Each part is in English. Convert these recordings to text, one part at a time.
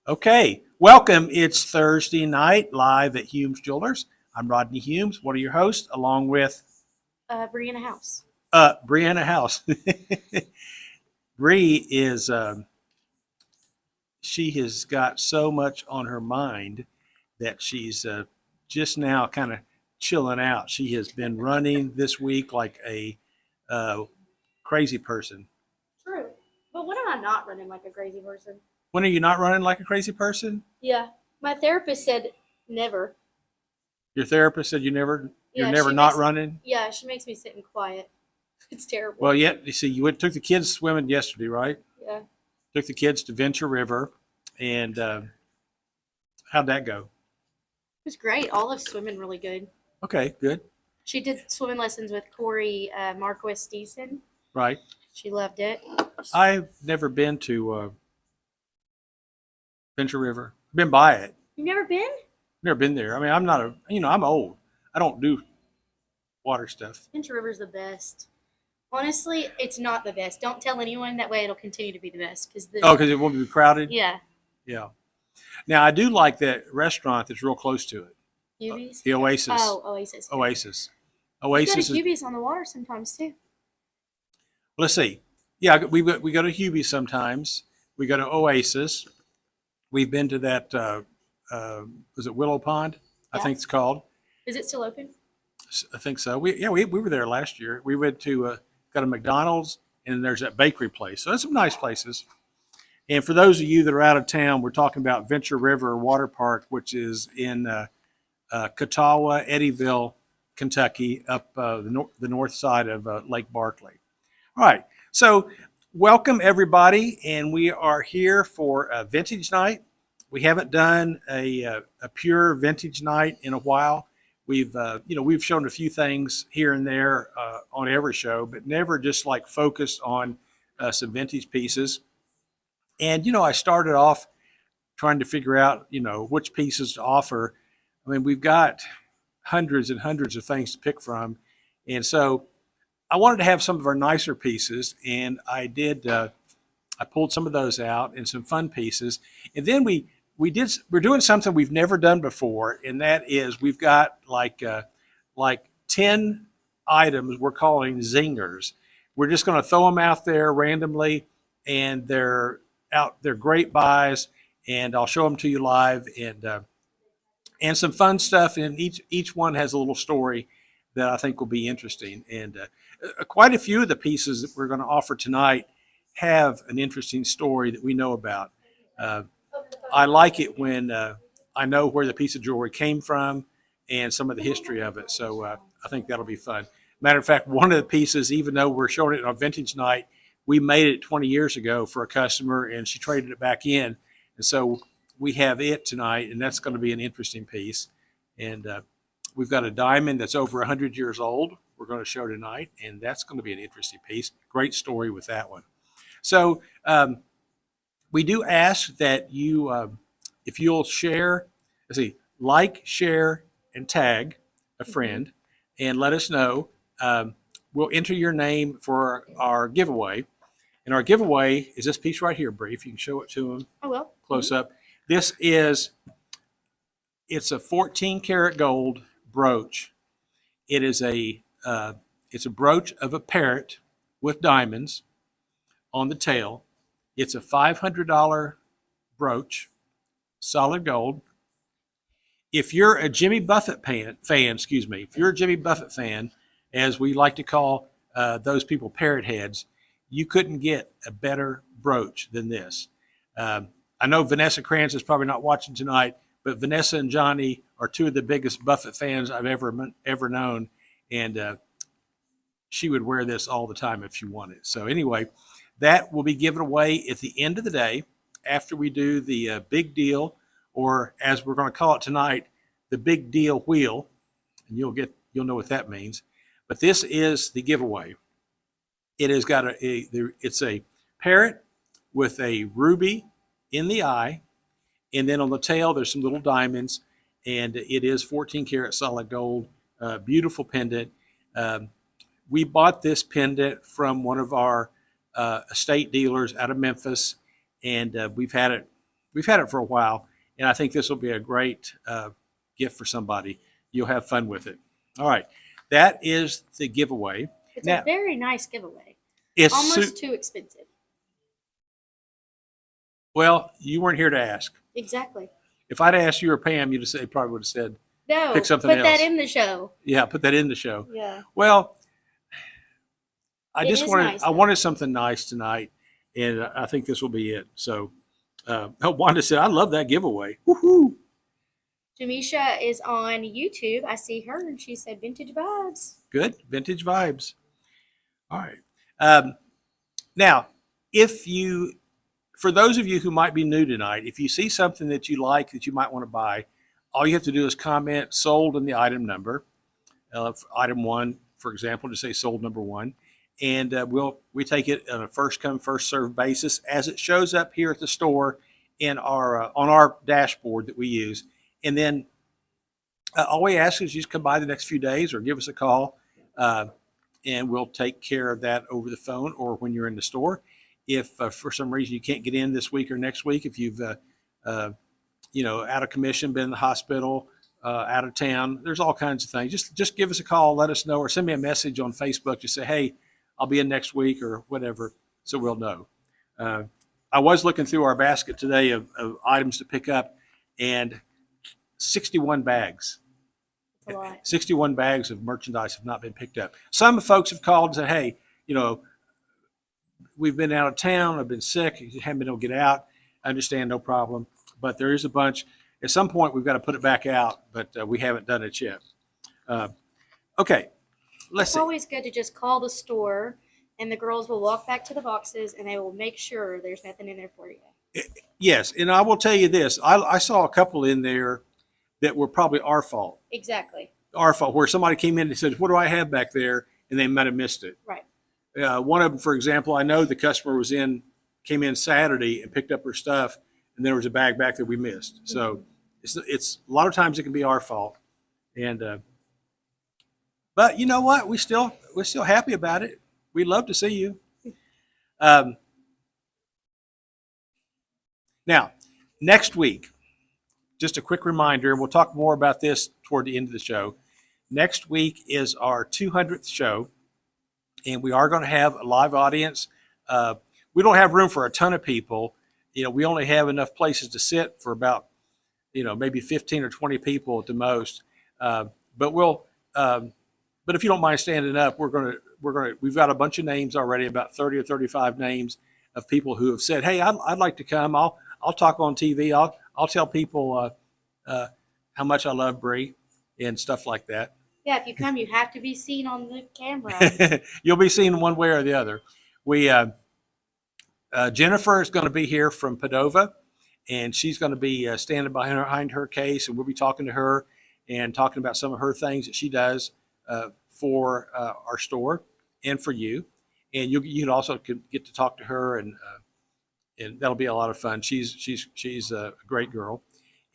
Okay, welcome. It's Thursday night live at Humes Jewelers. I'm Rodney Humes, one of your hosts, along with Brianna House. Brianna House. Bree is she has got so much on her mind that she's just now kind of chilling out. She has been running this week like a uh, crazy person. True. But when am I not running like a crazy person? When are you not running like a crazy person? Yeah. My therapist said never. Your therapist said you're Yeah, never she not makes running. yeah, she makes me sit in quiet. It's terrible. Well, yet you see, took the kids swimming yesterday, right? Yeah. It Took the kids to Venture River, and how'd that go? was great. Olive's swimming really good. Okay, good, She did swimming lessons with Corey Marquis Deason. right? She loved it. I've never been to Venture River. Been by it, You've never been? never been there. I mean, I'm not I'm old. I don't do water stuff. Venture River's the best. Honestly, it's not the best. Don't tell anyone. That way it'll continue to be the best. Oh, because it won't be crowded. Yeah. Yeah. Now I do like that restaurant that's real close to it. Hubie's? The Oasis. Oh, Oasis. Oasis. We go to Oasis is. Hubie's on the water sometimes too. Let's see. Yeah, we go to Hubie sometimes. We go to Oasis. We've been to that. Was it Willow Pond? I Yeah. think it's called. Is it still open? I think so. We were there last year. We went to got a McDonald's and there's that bakery place. So there's some nice places. And for those of you that are out of town, we're talking about Venture River Water Park, which is in Catawba, Eddyville, Kentucky, up the north side of Lake Barkley. All right. So welcome everybody, and we are here for a vintage night. We haven't done a pure vintage night in a while. We've shown a few things here and there on every show, but never just like focused on some vintage pieces. And I started off trying to figure out which pieces to offer. I mean, we've got hundreds and hundreds of things to pick from, and so I wanted to have some of our nicer pieces, and I did. I pulled some of those out and some fun pieces, and then we're doing something we've never done before, and that is we've got like 10 items we're calling zingers. We're just going to throw them out there randomly, and they're out. They're great buys, and I'll show them to you live, and some fun stuff. And each one has a little story that I think will be interesting. And quite a few of the pieces that we're going to offer tonight have an interesting story that we know about. Uh, I like it when I know where the piece of jewelry came from and some of the history of it. So I think that'll be fun. Matter of fact, one of the pieces, even though we're showing it on vintage night, we made it 20 years ago for a customer, and she traded it back in. And so we have it tonight, and that's going to be an interesting piece. And we've got a diamond that's over 100 years old we're going to show tonight, and that's going to be an interesting piece. Great story with that one. So we do ask that you, if you'll share, like, share, and tag a friend, and let us know. We'll enter your name for our giveaway. And our giveaway is this piece right here, Bree. If you can show it to them I will. close up. It's a 14 karat gold brooch. It's a brooch of a parrot with diamonds on the tail. It's a $500 brooch, solid gold. If you're a Jimmy Buffett if you're a Jimmy Buffett fan, as we like to call those people parrot heads, you couldn't get a better brooch than this. I know Vanessa Kranz is probably not watching tonight, but Vanessa and Johnny are two of the biggest Buffett fans I've ever known, and she would wear this all the time if she wanted. So anyway, that will be given away at the end of the day after we do the big deal, or as we're going to call it tonight, the big deal wheel, and you'll know what that means. But this is the giveaway. It has got it's a parrot with a ruby in the eye, and then on the tail there's some little diamonds, and it is 14 karat solid gold. Beautiful pendant. We bought this pendant from one of our estate dealers out of Memphis, and we've had it we've had it for a while, and I think this will be a great gift for somebody. You'll have fun with it. All right, that is the giveaway. It's Now, a very nice giveaway. it's Almost too expensive. well, you weren't here to ask. Exactly. If I'd asked you or Pam, you'd have said, probably would have said, No, pick something put else. that in the show. yeah, put that in the show. Yeah. Well, I It just is wanted nice, I though. wanted something nice tonight, and I think this will be it. So, Wanda said, "I love that giveaway." Woohoo! Jamisha is on YouTube. I see her, and she said vintage vibes. Good vintage vibes. All right. Now, for those of you who might be new tonight, if you see something that you like that you might want to buy, all you have to do is comment "sold" in the item number. Item 1, for example, to say "sold number 1." And we take it on a first come first served basis as it shows up here at the store in our on our dashboard that we use. And then all we ask is you just come by the next few days or give us a call, and we'll take care of that over the phone or when you're in the store. If for some reason you can't get in this week or next week, if you've out of commission, been in the hospital, out of town, there's all kinds of things. Just give us a call, let us know, or send me a message on Facebook. Just say, hey, I'll be in next week or whatever, so we'll know. I was looking through our basket today of items to pick up, and 61 bags. That's a lot. 61 bags of merchandise have not been picked up. Some folks have called and said, hey, we've been out of town, I've been sick, haven't been able to get out. I understand, no problem. But there is a bunch. At some point, we've got to put it back out, but we haven't done it yet. Okay. Let's It's see. always good to just call the store, and the girls will walk back to the boxes, and they will make sure there's nothing in there for you. Yes, and I will tell you this. I saw a couple in there that were probably our fault. Exactly. Our fault, where somebody came in and said, what do I have back there? And they might have missed it. Right. One of them, for example, I know the customer came in Saturday and picked up her stuff, and there was a bag back that we missed. So it's a lot of times it can be our fault. And but you know what? We're still happy about it. We'd love to see you. Now, next week, just a quick reminder, and we'll talk more about this toward the end of the show. Next week is our 200th show, and we are going to have a live audience. We don't have room for a ton of people. We only have enough places to sit for about, maybe 15 or 20 people at the most. But if you don't mind standing up, we've got a bunch of names already, about 30 or 35 names of people who have said, hey, I'd like to come. I'll talk on TV. I'll tell people how much I love Bree and stuff like that. Yeah, if you come, you have to be seen on the camera. You'll be seen one way or the other. Jennifer is going to be here from Padova, and she's going to be standing behind her case, and we'll be talking to her and talking about some of her things that she does for our store and for you. And you can also get to talk to her, and that'll be a lot of fun. She's a great girl,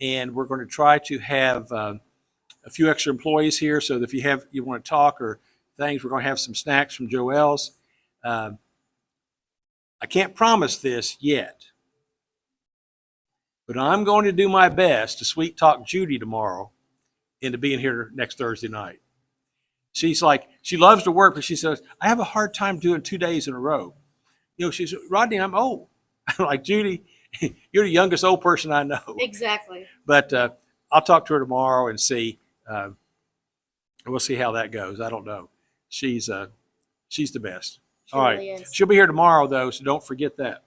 and we're going to try to have a few extra employees here, so that if you want to talk or things, we're going to have some snacks from Joelle's. I can't promise this yet, but I'm going to do my best to sweet talk Judy tomorrow into being here next Thursday night. She's like, she loves to work, but she says, I have a hard time doing 2 days in a row. She says, Rodney, I'm old. I'm like, Judy, you're the youngest old person I know. Exactly. But I'll talk to her tomorrow and see. We'll see how that goes. I don't know. She's the best. She All right. really is. She'll be here tomorrow, though, so don't forget that.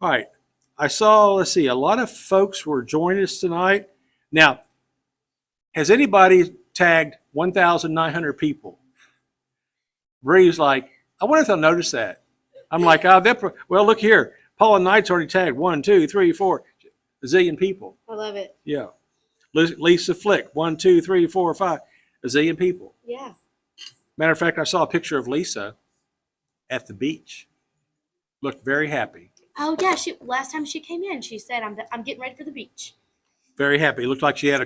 All right. I saw, let's see, a lot of folks were joining us tonight. Now, has anybody tagged 1,900 people? Bree's like, I wonder if they'll notice that. I'm like, well, look here. Paula Knight's already tagged 1, 2, 3, 4, a zillion people. I love it. Yeah. Lisa Flick, 1, 2, 3, 4, 5, a zillion people. Yeah. Matter of fact, I saw a picture of Lisa at the beach. Looked very happy. Oh yeah. Last time she came in, she said, "I'm getting ready for the beach." Very happy. Looked like she had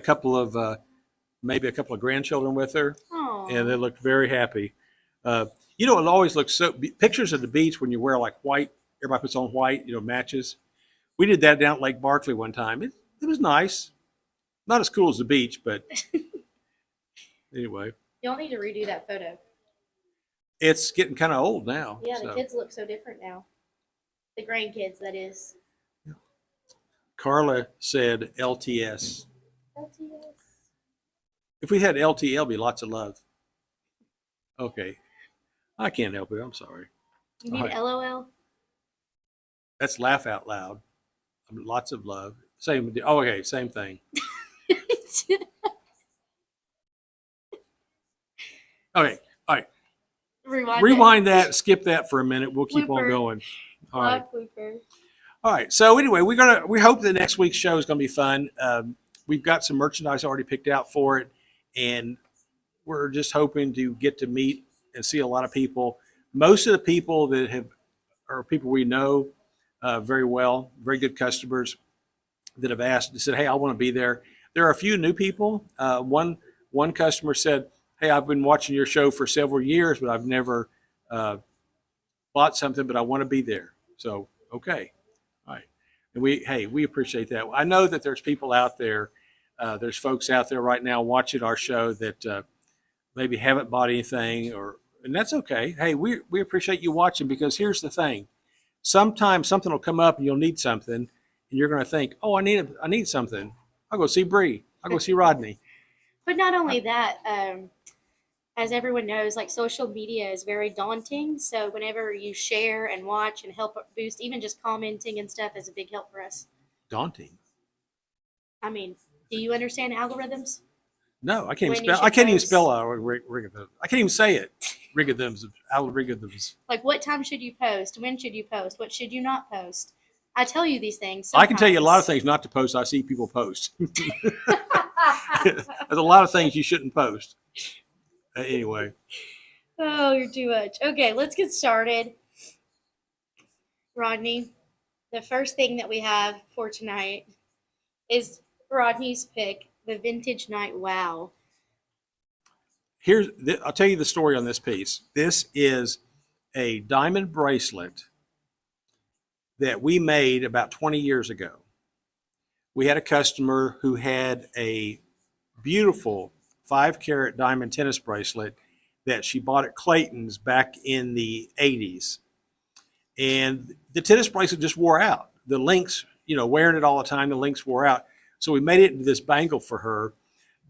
maybe a couple of grandchildren with her, Oh. and they looked very happy. It always looks pictures of the beach when you wear like white. Everybody puts on white, matches. We did that down at Lake Barkley one time. It was nice. Not as cool as the beach, but anyway, Y'all need to redo that photo. it's getting kind of old now. Yeah, the so. kids look so different now. The grandkids, that is. Carla said LTS. LTS. If we had LTL, it'd be lots of love. Okay. I can't help it. I'm sorry. You mean All right. LOL? That's laugh out loud. Lots of love. Same. Oh, okay. Same thing. Okay. All right. Rewind that. Skip that for a minute. We'll keep on Blooper. going. All right. Blooper. All right. So anyway, we hope that next week's show is going to be fun. We've got some merchandise already picked out for it, and we're just hoping to get to meet and see a lot of people. Most of the people that are people we know very well, very good customers that have asked and said, "Hey, I want to be there." There are a few new people. One customer said, "Hey, I've been watching your show for several years, but I've never bought something, but I want to be there." So, okay. All right. And we appreciate that. I know that there's people out there, there's folks out there right now watching our show that maybe haven't bought anything, and that's okay. Hey, we appreciate you watching, because here's the thing. Sometimes something will come up and you'll need something, and you're going to think, "Oh, I need something. I'll go see Bree. I'll go see Rodney." But not only that, as everyone knows, like social media is very daunting. So whenever you share and watch and help boost, even just commenting and stuff is a big help for us. Daunting. I mean, do you understand algorithms? No, I can't When even you spell. I should can't even post. spell algorithms. I can't even say it. Algorithms. Like, what time should you post? When should you post? What should you not post? I tell you these things. I can tell you a lot of sometimes. things not to post. I see people post. There's a lot of things you shouldn't post. Anyway, Oh, you're too much. Okay, let's get started. Rodney, the first thing that we have for tonight is Rodney's pick, the Vintage Night Wow. I'll tell you the story on this piece. This is a diamond bracelet that we made about 20 years ago. We had a customer who had a beautiful 5-carat diamond tennis bracelet that she bought at Clayton's back in the 80s. And the tennis bracelet just wore out. The links, wearing it all the time, the links wore out. So we made it into this bangle for her.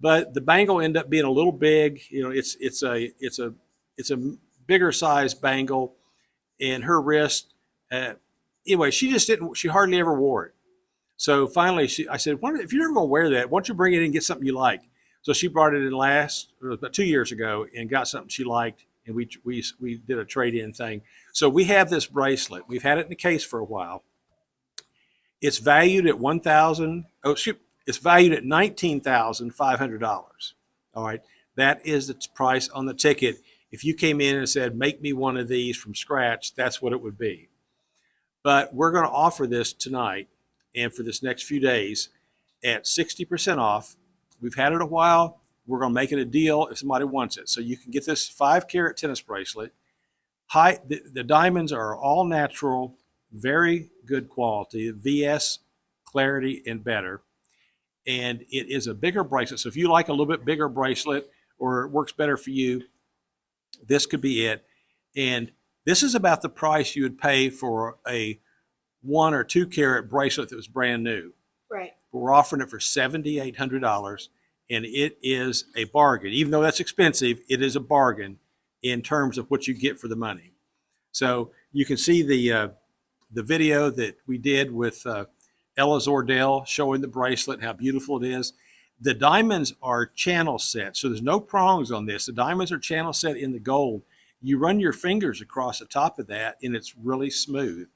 But the bangle ended up being a little big. It's a bigger size bangle, and her wrist. Anyway, she hardly ever wore it. So finally, I said, if you're never going to wear that, why don't you bring it in and get something you like? So she brought it in about 2 years ago and got something she liked, and we did a trade-in thing. So we have this bracelet. We've had it in the case for a while. It's valued at it's valued at $19,500. All right, that is the price on the ticket. If you came in and said, "Make me one of these from scratch," that's what it would be. But we're going to offer this tonight and for this next few days at 60% off. We've had it a while. We're going to make it a deal if somebody wants it. So you can get this 5-carat tennis bracelet. The diamonds are all natural, very good quality, VS clarity and better. And it is a bigger bracelet. So if you like a little bit bigger bracelet or it works better for you, this could be it. And this is about the price you would pay for a 1 or 2 carat bracelet that was brand new. Right. We're offering it for $7,800, and it is a bargain. Even though that's expensive, it is a bargain in terms of what you get for the money. So you can see the video that we did with Ella Zordell showing the bracelet and how beautiful it is. The diamonds are channel set, so there's no prongs on this. The diamonds are channel set in the gold. You run your fingers across the top of that, and it's really smooth.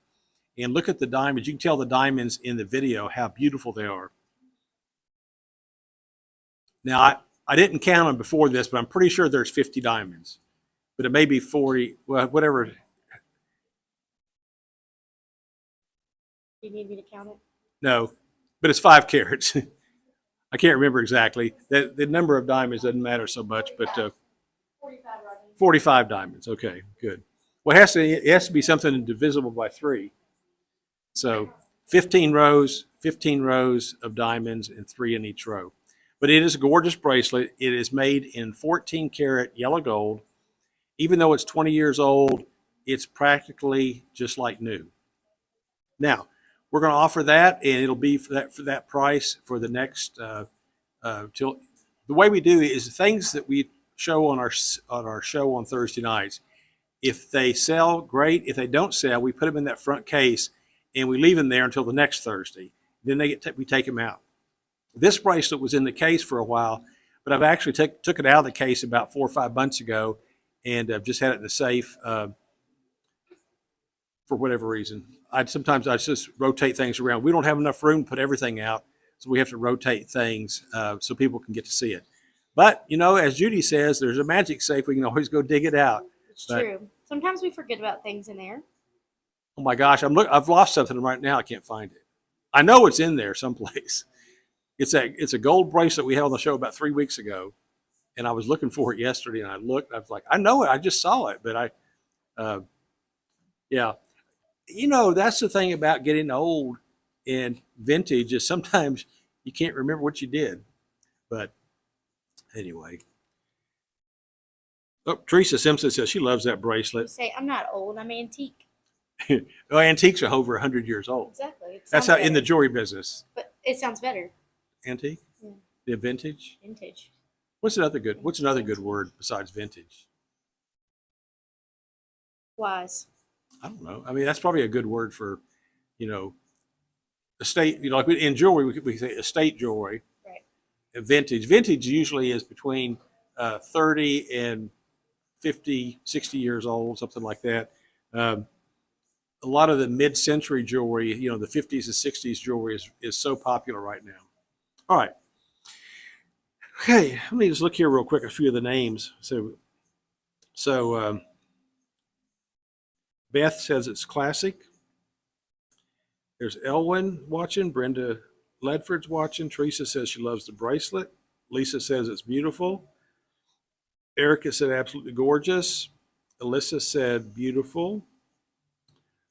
And look at the diamonds. You can tell the diamonds in the video how beautiful they are. Now, I didn't count them before this, but I'm pretty sure there's 50 diamonds. But it may be 40, well, whatever. You need me to count it? No, but it's 5 carats. I can't remember exactly. The number of diamonds doesn't matter so much, but 45 diamonds. Okay, good. Well, it has to be something divisible by 3. So 15 rows of diamonds and 3 in each row. But it is a gorgeous bracelet. It is made in 14 karat yellow gold. Even though it's 20 years old, it's practically just like new. Now, we're going to offer that, and it'll be for that price for the next till. The way we do it is the things that we show on our show on Thursday nights. If they sell, great. If they don't sell, we put them in that front case and we leave them there until the next Thursday. Then we take them out. This bracelet was in the case for a while, but I've actually took it out of the case about 4 or 5 months ago, and I've just had it in the safe for whatever reason. Sometimes I just rotate things around. We don't have enough room to put everything out, so we have to rotate things so people can get to see it. But, as Judy says, there's a magic safe. We can always go dig it out. It's true. Sometimes we forget about things in there. Oh my gosh, I've lost something right now. I can't find it. I know it's in there someplace. It's a gold bracelet we had on the show about 3 weeks ago, and I was looking for it yesterday, and I looked. I was like, I know it. I just saw it, but yeah. That's the thing about getting old and vintage is sometimes you can't remember what you did. But anyway. Oh, Teresa Simpson says she loves that bracelet. You say, I'm not old, I'm antique. Well, antiques are over 100 years old. Exactly. That's how in the jewelry business. But it sounds better. Antique? Yeah. The vintage? Vintage. What's another good word besides vintage? Wise. I don't know. I mean, that's probably a good word for, estate. Like in jewelry, we say estate jewelry. Right. And vintage. Vintage usually is between 30 and 50, 60 years old, something like that. A lot of the mid-century jewelry, the 50s and 60s jewelry is so popular right now. All right. Okay, let me just look here real quick, a few of the names. So Beth says it's classic. There's Elwyn watching. Brenda Ledford's watching. Teresa says she loves the bracelet. Lisa says it's beautiful. Erica said absolutely gorgeous. Alyssa said beautiful.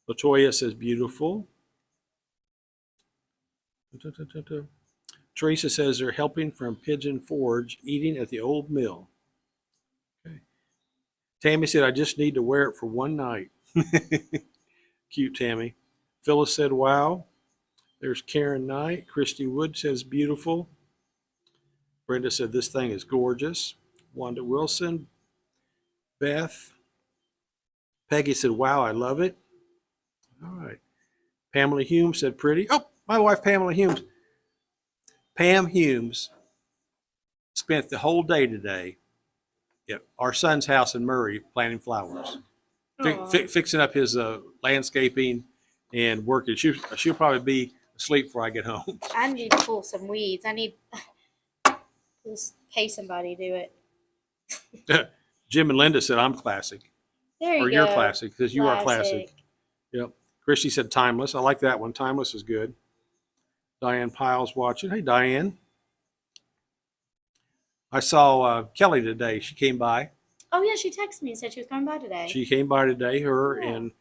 Latoya says beautiful. Teresa says they're helping from Pigeon Forge, eating at the old mill. Okay. Tammy said, I just need to wear it for one night. Cute, Tammy. Phyllis said, wow. There's Karen Knight. Christy Wood says beautiful. Brenda said, this thing is gorgeous. Wanda Wilson. Beth. Peggy said, wow, I love it. All right. Pamela Humes said, pretty. Oh, my wife, Pamela Humes. Pam Humes spent the whole day today at our son's house in Murray planting flowers, fixing up his landscaping and working. She'll probably be asleep before I get home. I need to pull some weeds. I need to pay somebody to do it. Jim and Linda said, I'm classic. There you go. Or you're classic, because you are classic. Yep. Christy said timeless. I like that one. Timeless is good. Diane Piles watching. Hey, Diane. I saw Kelly today. She came by. Oh, yeah, she texted me and said she was coming by today. She came by today, her and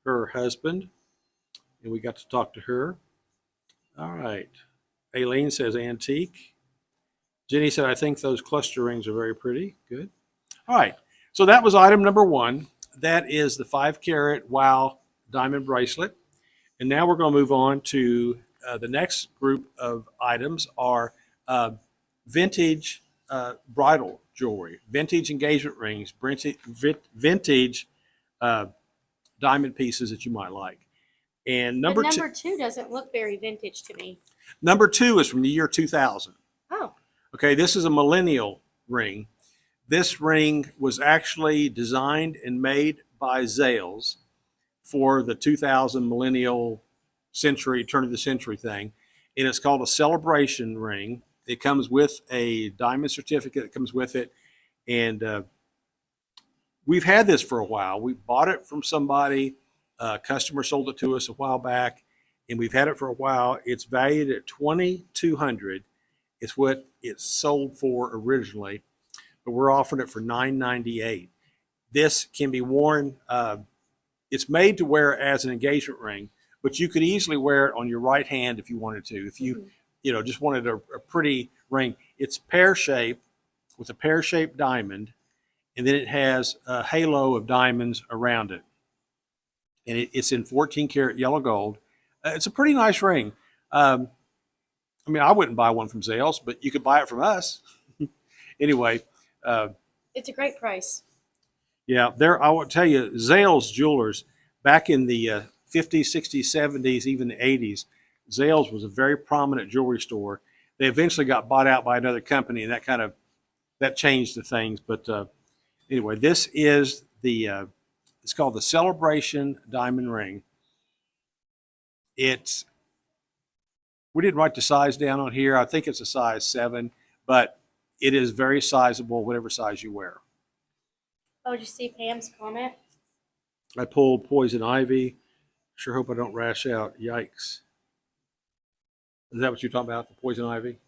her husband, and we got to talk to her. All right. Aileen says antique. Jenny said, I think those cluster rings are very pretty. Good. All right. So that was item number 1. That is the 5-carat WOW diamond bracelet. And now we're going to move on to the next group of items are vintage bridal jewelry, vintage engagement rings, vintage diamond pieces that you might like. And number two doesn't look very vintage to me. Number 2 is from the year 2000. Oh. Okay, this is a millennial ring. This ring was actually designed and made by Zales for the 2000 millennial century, turn of the century thing. And it's called a celebration ring. It comes with a diamond certificate that comes with it. And we've had this for a while. We bought it from somebody. A customer sold it to us a while back, and we've had it for a while. It's valued at $2,200. It's what it sold for originally, but we're offering it for $998. This can be worn. It's made to wear as an engagement ring, but you could easily wear it on your right hand if you wanted to. If you, just wanted a pretty ring. It's pear-shaped with a pear-shaped diamond, and then it has a halo of diamonds around it. And it's in 14 karat yellow gold. It's a pretty nice ring. I mean, I wouldn't buy one from Zales, but you could buy it from us. Anyway. It's a great price. Yeah, I will tell you, Zales Jewelers, back in the 50s, 60s, 70s, even the 80s, Zales was a very prominent jewelry store. They eventually got bought out by another company, and that changed the things. But anyway, this is it's called the Celebration Diamond Ring. We didn't write the size down on here. I think it's a size 7, but it is very sizable, whatever size you wear. Oh, did you see Pam's comment? I pulled Poison Ivy. Sure hope I don't rash out. Yikes. Is that what you're talking about, the Poison Ivy?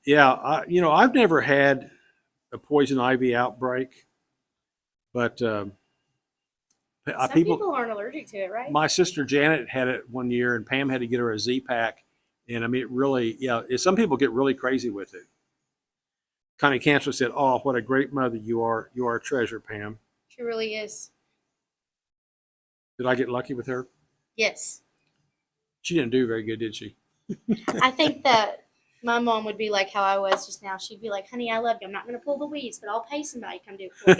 Yeah, I've never had a Poison Ivy outbreak, but Some people aren't allergic to it, right? My sister Janet had it one year, and Pam had to get her a Z-Pack. And I mean, it really, some people get really crazy with it. Connie Cancer said, "Oh, what a great mother you are! You are a treasure, Pam." She really is. Did I get lucky with her? Yes. She didn't do very good, did she? I think that my mom would be like how I was just now. She'd be like, "Honey, I love you. I'm not going to pull the weeds, but I'll pay somebody to come do it for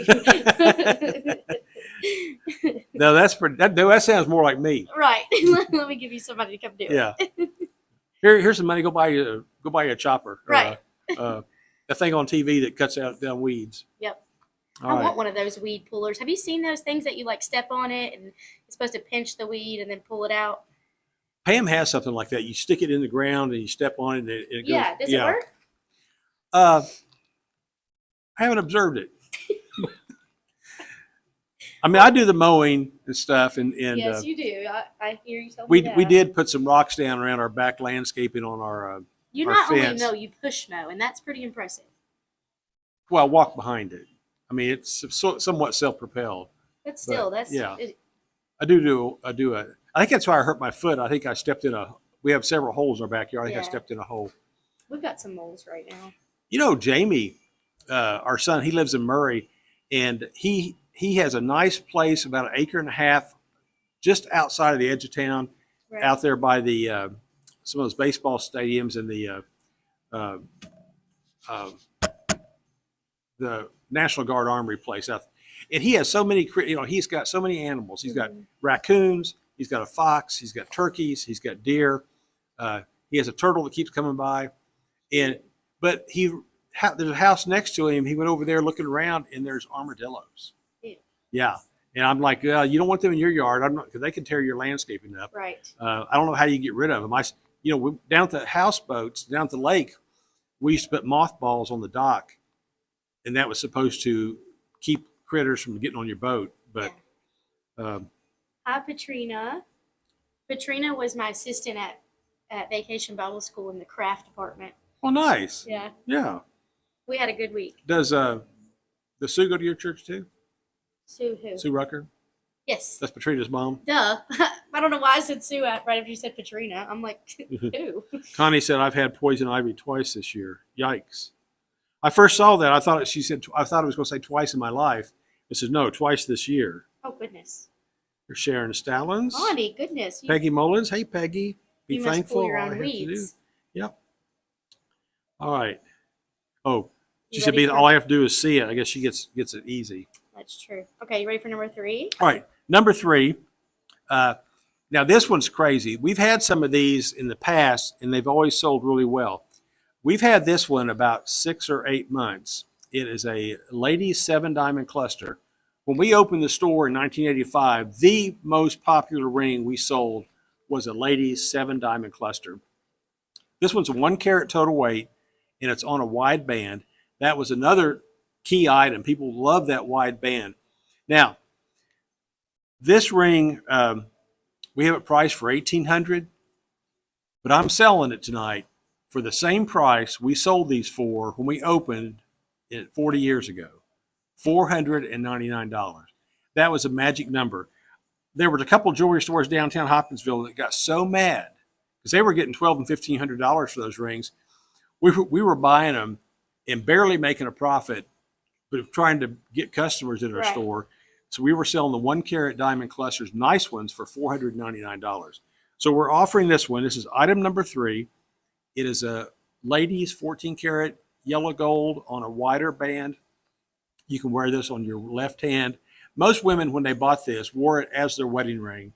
you." No, that sounds more like me. Right. Let me give you somebody to come do it. Yeah. Here's some money. Go buy you a chopper. Right. A thing on TV that cuts down weeds. Yep. All I right. want one of those weed pullers. Have you seen those things that you like step on it and it's supposed to pinch the weed and then pull it out? Pam has something like that. You stick it in the ground and you step on it and it goes. Yeah. Does it work? I haven't observed it. I mean, I do the mowing and stuff, and Yes, you do. I hear you tell me that. we did put some rocks down around our back landscaping on our. You our not fence. only mow, you push mow, and that's pretty impressive. Well, walk behind it. I mean, it's somewhat self-propelled. But still, that's yeah. I do I think that's why I hurt my foot. I think I stepped in we have several holes in our backyard. I think I stepped in a hole. We've got some moles right now. Jamie, our son, he lives in Murray, and he has a nice place about 1.5 acres just outside of the edge of town, Right. out there by the some of those baseball stadiums and the National Guard Armory place out. And he has so many, he's got so many animals. He's got raccoons, he's got a fox, he's got turkeys, he's got deer. He has a turtle that keeps coming by. But there's a house next to him. He went over there looking around, and there's armadillos. Ew. Yeah. And I'm like, you don't want them in your yard. I'm not, because they can tear your landscaping up. Right. I don't know how you get rid of them. Down at the houseboats, down at the lake, we used to put mothballs on the dock, and that was supposed to keep critters from getting on your boat. But Hi, Patrina. Patrina was my assistant at Vacation Bible School in the craft department. oh, nice. Yeah. Yeah. We had a good week. Does Sue go to your church too? Sue who? Sue Rucker? Yes. That's Patrina's mom. Duh. I don't know why I said Sue right after you said Patrina. I'm like, who? Connie said, I've had poison ivy twice this year. Yikes. I first saw that. I thought it was going to say twice in my life. It says, no, twice this year. Oh, goodness. There's Sharon Stallings. Bonnie, goodness. Peggy Mullins. Hey, Peggy. Be You must thankful. pull your all own I have to do. weeds. Yep. All right. Oh, she You said, ready for- all I have to do is see it. I guess she gets it easy. That's true. Okay, you ready for number 3? All right. Number 3. Now, this one's crazy. We've had some of these in the past, and they've always sold really well. We've had this one about 6 or 8 months. It is a ladies 7-diamond cluster. When we opened the store in 1985, the most popular ring we sold was a ladies 7-diamond cluster. This one's a 1 carat total weight, and it's on a wide band. That was another key item. People love that wide band. Now, this ring, we have it priced for $1,800, but I'm selling it tonight for the same price we sold these for when we opened it 40 years ago, $499. That was a magic number. there was a couple of jewelry stores downtown Hopkinsville that got so mad because they were getting $1,200 and $1,500 for those rings. We were buying them and barely making a profit, but trying to get customers in our Right. store. So we were selling the 1 carat diamond clusters, nice ones, for $499. So we're offering this one. This is item number 3. It is a ladies 14 karat yellow gold on a wider band. You can wear this on your left hand. Most women, when they bought this, wore it as their wedding ring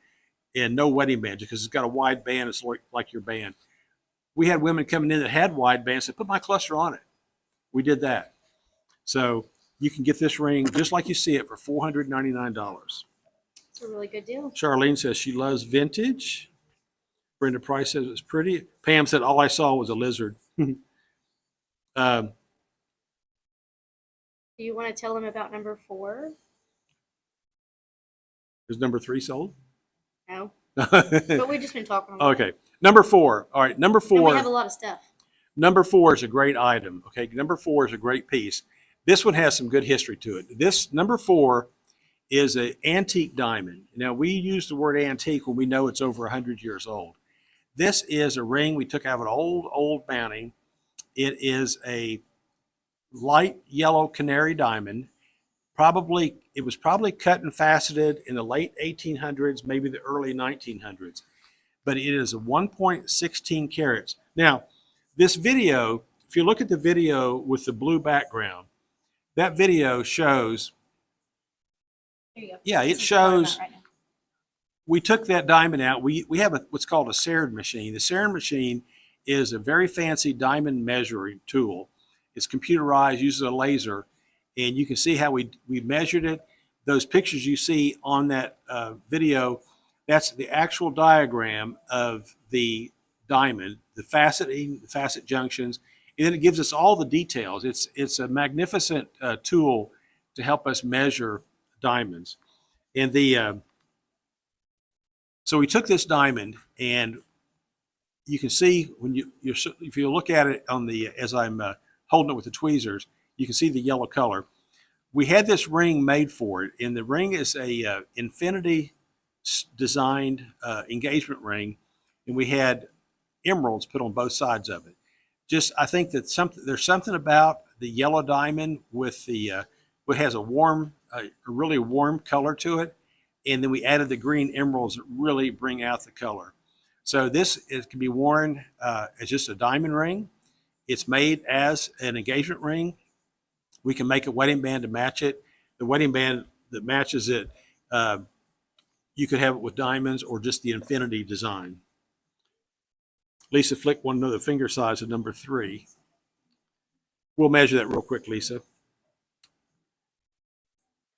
and no wedding band because it's got a wide band. It's like your band. We had women coming in that had wide bands that put my cluster on it. We did that. So you can get this ring just like you see it for $499. It's a really good deal. Charlene says she loves vintage. Brenda Price says it's pretty. Pam said all I saw was a lizard. Do you want to tell them about number 4? Is number 3 sold? No, but we've just been talking about it. Okay. Number 4. All right. Number And 4. we have a lot of stuff. Number 4 is a great item. Okay. Number 4 is a great piece. This one has some good history to it. This number 4 is an antique diamond. Now, we use the word antique when we know it's over 100 years old. This is a ring we took out of an old mounting. It is a light yellow canary diamond. It was probably cut and faceted in the late 1800s, maybe the early 1900s. But it is a 1.16 carats. Now, this video, if you look at the video with the blue background, that video shows, There you go. yeah, it This is what I'm shows, about right now. we took that diamond out. We have what's called a Sarand machine. The Sarand machine is a very fancy diamond measuring tool. It's computerized, uses a laser, and you can see how we measured it. Those pictures you see on that video, that's the actual diagram of the diamond, the faceting, the facet junctions, and then it gives us all the details. It's a magnificent tool to help us measure diamonds. And so we took this diamond, and you can see when if you look at it on the as I'm holding it with the tweezers, you can see the yellow color. We had this ring made for it, and the ring is a infinity designed engagement ring, and we had emeralds put on both sides of it. I think that there's something about the yellow diamond with what has a really warm color to it, and then we added the green emeralds that really bring out the color. So it can be worn as just a diamond ring. It's made as an engagement ring. We can make a wedding band to match it. The wedding band that matches it, you could have it with diamonds or just the infinity design. Lisa Flick wanted to know the finger size of number 3. We'll measure that real quick, Lisa.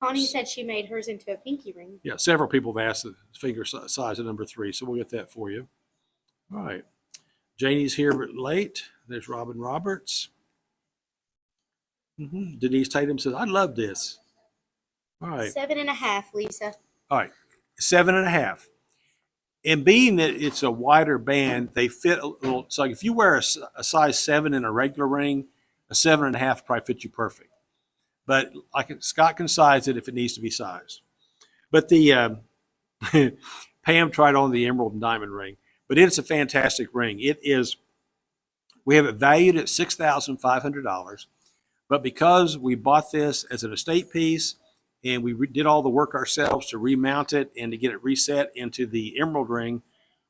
Connie said she made hers into a pinky ring. Yeah, several people have asked the finger size of number 3, so we'll get that for you. All right. Janie's here but late. There's Robin Roberts. Denise Tatum says, I love this. All right. 7.5, Lisa. All right. 7.5. And being that it's a wider band, they fit a little. So if you wear a size 7 in a regular ring, a 7.5 probably fits you perfect. But Scott can size it if it needs to be sized. But the Pam tried on the emerald and diamond ring, but it's a fantastic ring. We have it valued at $6,500. But because we bought this as an estate piece and we did all the work ourselves to remount it and to get it reset into the emerald ring,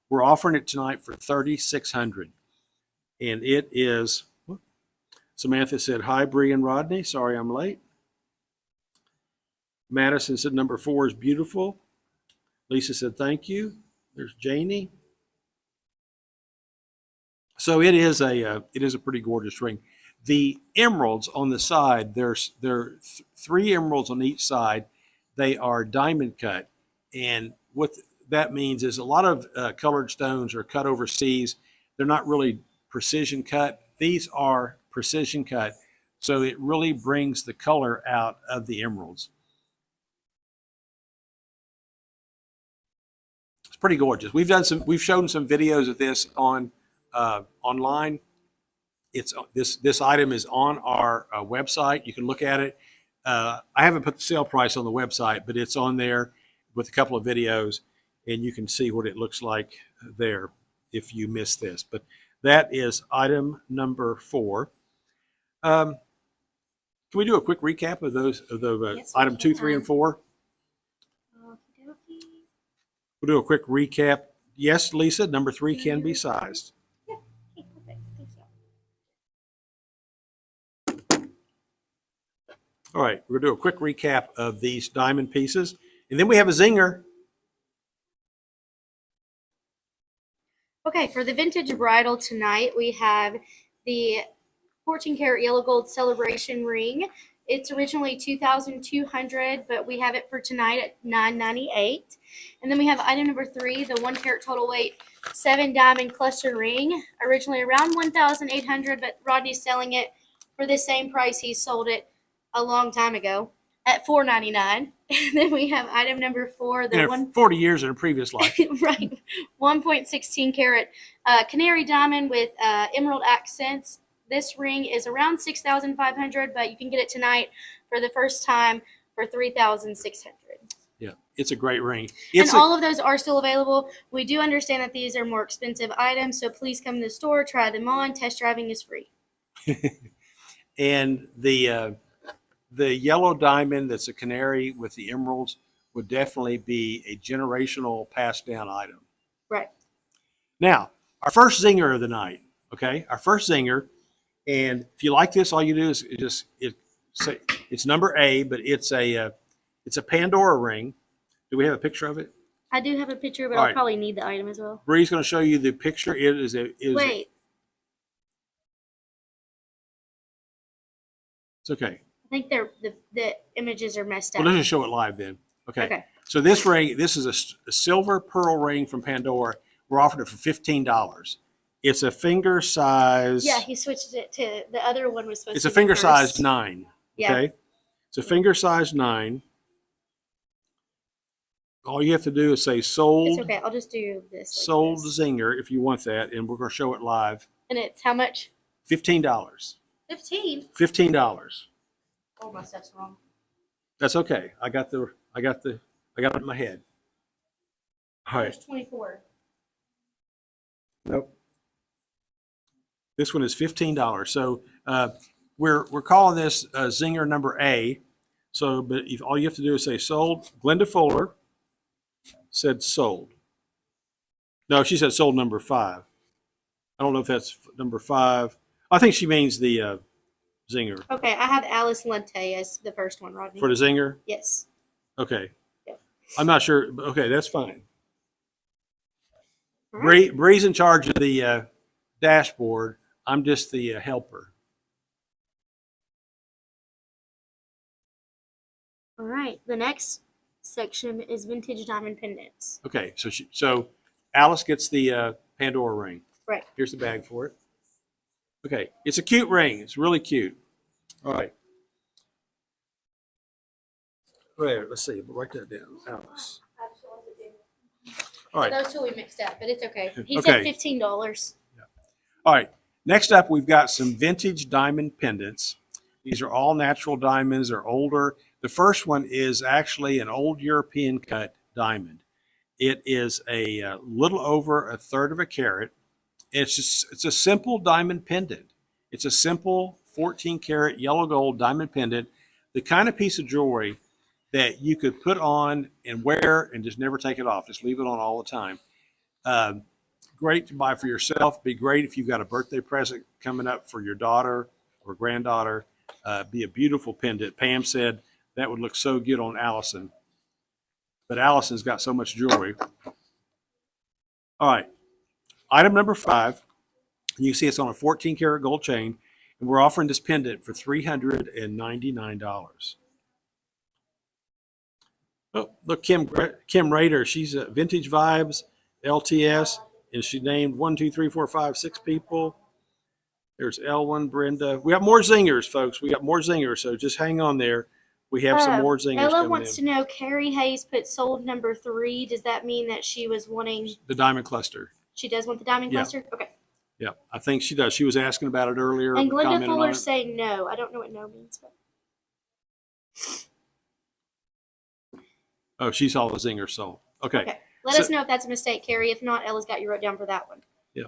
we're offering it tonight for $3,600. And it is, Samantha said, hi, Bree and Rodney. Sorry I'm late. Madison said number 4 is beautiful. Lisa said thank you. There's Janie. So it is a pretty gorgeous ring. The emeralds on the side, there are 3 emeralds on each side. They are diamond cut. And what that means is a lot of colored stones are cut overseas. They're not really precision cut. These are precision cut. So it really brings the color out of the emeralds. It's pretty gorgeous. We've shown some videos of this on online. This item is on our website. You can look at it. I haven't put the sale price on the website, but it's on there. with a couple of videos, and you can see what it looks like there if you miss this. But that is item number 4. Can we do a quick recap of those Yes, we item 2, 3, and can. 4? Okey-dokey. We'll do a quick recap. Yes, Lisa, number 3 can be sized. Yeah, okay, perfect. Thanks, y'all. All right, we're going to do a quick recap of these diamond pieces. And then we have a zinger. Okay, for the vintage bridal tonight, we have the 14 karat yellow gold celebration ring. It's originally $2,200, but we have it for tonight at $998. And then we have item number 3, the 1 karat total weight 7 diamond cluster ring, originally around $1,800, but Rodney's selling it for the same price he sold it a long time ago at $499. And then we have item number 4, the 40 years in a previous life. right, 1.16 karat canary diamond with emerald accents. This ring is around $6,500, but you can get it tonight for the first time for $3,600. Yeah, it's a great ring. And all of those are still available. We do understand that these are more expensive items, so please come to the store, try them on. Test driving is free. And the yellow diamond that's a canary with the emeralds would definitely be a generational passed down item. Right. Now, our first zinger of the night, okay? Our first zinger. And if you like this, all you do is say it's number A, but it's a Pandora ring. Do we have a picture of it? I do have a picture, but All I'll right. probably need the item as well. Bree's going to show you the picture. It is Wait, it's okay. I think the images are messed Well, up. let's just show it live then. Okay. Okay. So this ring, this is a silver pearl ring from Pandora. We're offering it for $15. It's a finger size. Yeah, he switched it to the other one was supposed It's to a be finger first. size 9. Yeah. Okay. It's a finger size 9. All you have to do is say sold. It's okay. I'll just do this. Like Sold this. zinger if you want that, and we're going to show it live. And it's how much? $15. 15. $15. Oh, my stuff's wrong. That's okay. I got it in my head. All right. There's 24. Nope. This one is $15. So we're calling this zinger number A. So, but if all you have to do is say sold. Glenda Fuller said sold. No, she said sold number 5. I don't know if that's number 5. I think she means the zinger. Okay, I have Alice Lente as the first one, Rodney. For the zinger? Yes. Okay. Yep. I'm not sure. Okay, that's fine. All right. Bree's in charge of the dashboard. I'm just the helper. All right. The next section is vintage diamond pendants. Okay, so Alice gets the Pandora ring. Right. Here's the bag for it. Okay, it's a cute ring. It's really cute. All right. Wait, let's see. Write that down, Alice. All right. Those two we mixed up, but it's okay. He Okay. said $15. All right. Next up, we've got some vintage diamond pendants. These are all natural diamonds. They're older. The first one is actually an old European cut diamond. It is a little over 1/3 of a carat. It's a simple diamond pendant. It's a simple 14 karat yellow gold diamond pendant, the kind of piece of jewelry that you could put on and wear and just never take it off. Just leave it on all the time. Great to buy for yourself. Be great if you've got a birthday present coming up for your daughter or granddaughter. Be a beautiful pendant. Pam said that would look so good on Allison. But Allison's got so much jewelry. All right. Item number 5. You can see it's on a 14 karat gold chain, and we're offering this pendant for $399. Oh, look, Kim Rader. She's at Vintage Vibes, LTS, and she named 1, 2, 3, 4, 5, 6 people. There's Elwin, Brenda. We got more zingers, folks. We got more zingers, so just hang on there. We have some more zingers Ella coming wants in. to know, Carrie Hayes put sold number 3. Does that mean that she was wanting, The diamond cluster. she does want the diamond Yeah. cluster? Okay. Yeah, I think she does. She was asking about it earlier. And Glenda commented on Fuller's it. saying no. I don't know what no means, but Oh, she saw the zinger sold. Okay. Okay. Let So- us know if that's a mistake, Carrie. If not, Ella's got you wrote down for that one. Yeah.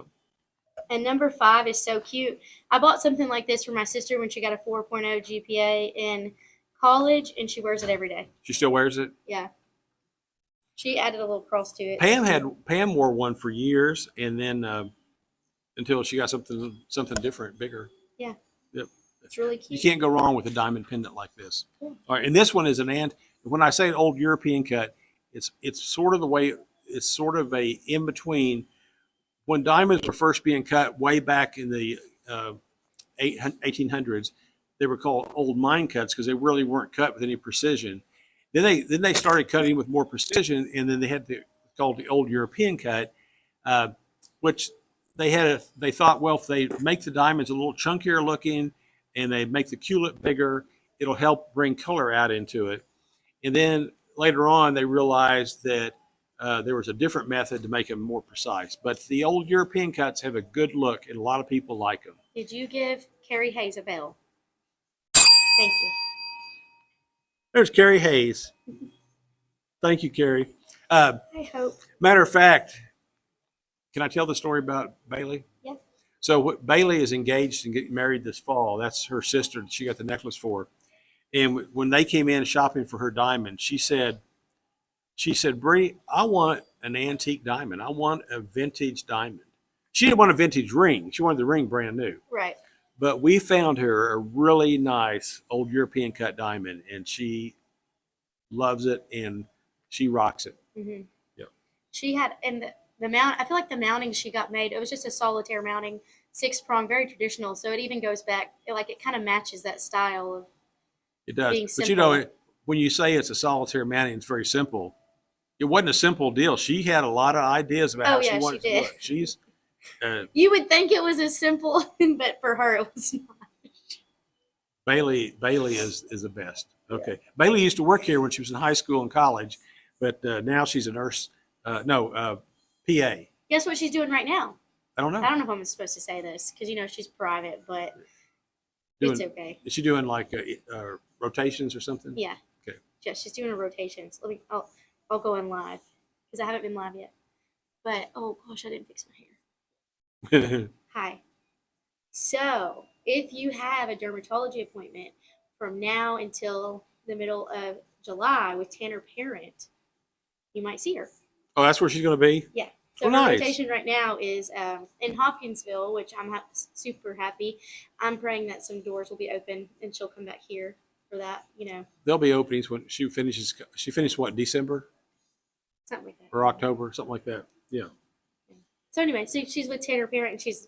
And number 5 is so cute. I bought something like this for my sister when she got a 4.0 GPA in college, and she wears it every day. She still wears it. Yeah. She added a little cross to it. Pam wore one for years, and then until she got something different, bigger. It's really You cute. can't go wrong with a diamond pendant like this. Yeah. All right, and this one is an when I say an old European cut, it's sort of the way it's sort of a in between when diamonds were first being cut way back in the 1800s. They were called old mine cuts because they really weren't cut with any precision. Then they started cutting with more precision, and then they had called the old European cut, which they thought, well, if they make the diamonds a little chunkier looking and they make the cullet bigger, it'll help bring color out into it. And then later on, they realized that there was a different method to make them more precise. But the old European cuts have a good look, and a lot of people like them. Did you give Carrie Hayes a bell? Thank you. There's Carrie Hayes. Thank you, Carrie. I hope. Matter of fact, can I tell the story about Bailey? Yeah. So Bailey is engaged and getting married this fall. That's her sister that she got the necklace for. And when they came in shopping for her diamond, she said, Bree, I want an antique diamond. I want a vintage diamond. She didn't want a vintage ring. She wanted the ring brand new. Right. But we found her a really nice old European cut diamond, and she loves it and she rocks it. Mm-hmm. Yep. She had, and the mount, I feel like the mounting she got made, it was just a solitaire mounting, 6-prong, very traditional. So it even goes back, it kind of matches that style of It does. being But simple. when you say it's a solitaire mounting, it's very simple. It wasn't a simple deal. She had a lot of ideas about how Oh, yeah, she wanted she it did. to look. She's You would think it was as simple, but for her it was not. Bailey is the best. Okay. Bailey used to work here when she was in high school and college, but now she's a nurse. PA. Guess what she's doing right now? I don't know. I don't know if I'm supposed to say this because she's private, but Doing- it's okay. Is she doing like rotations or something? Yeah. Okay. Yeah, she's doing her rotations. I'll go in live because I haven't been live yet. But oh gosh, I didn't fix my hair. Hi. So, if you have a dermatology appointment from now until the middle of July with Tanner Parent, you might see her. Oh, that's where she's going to be? Yeah. Oh, So her nice. rotation right now is in Hopkinsville, which I'm super happy. I'm praying that some doors will be open and she'll come back here for that, There'll be openings when she finishes. She finished what, December something like that. or October, something like that. Yeah. So anyway, so she's with Tanner Parent and she's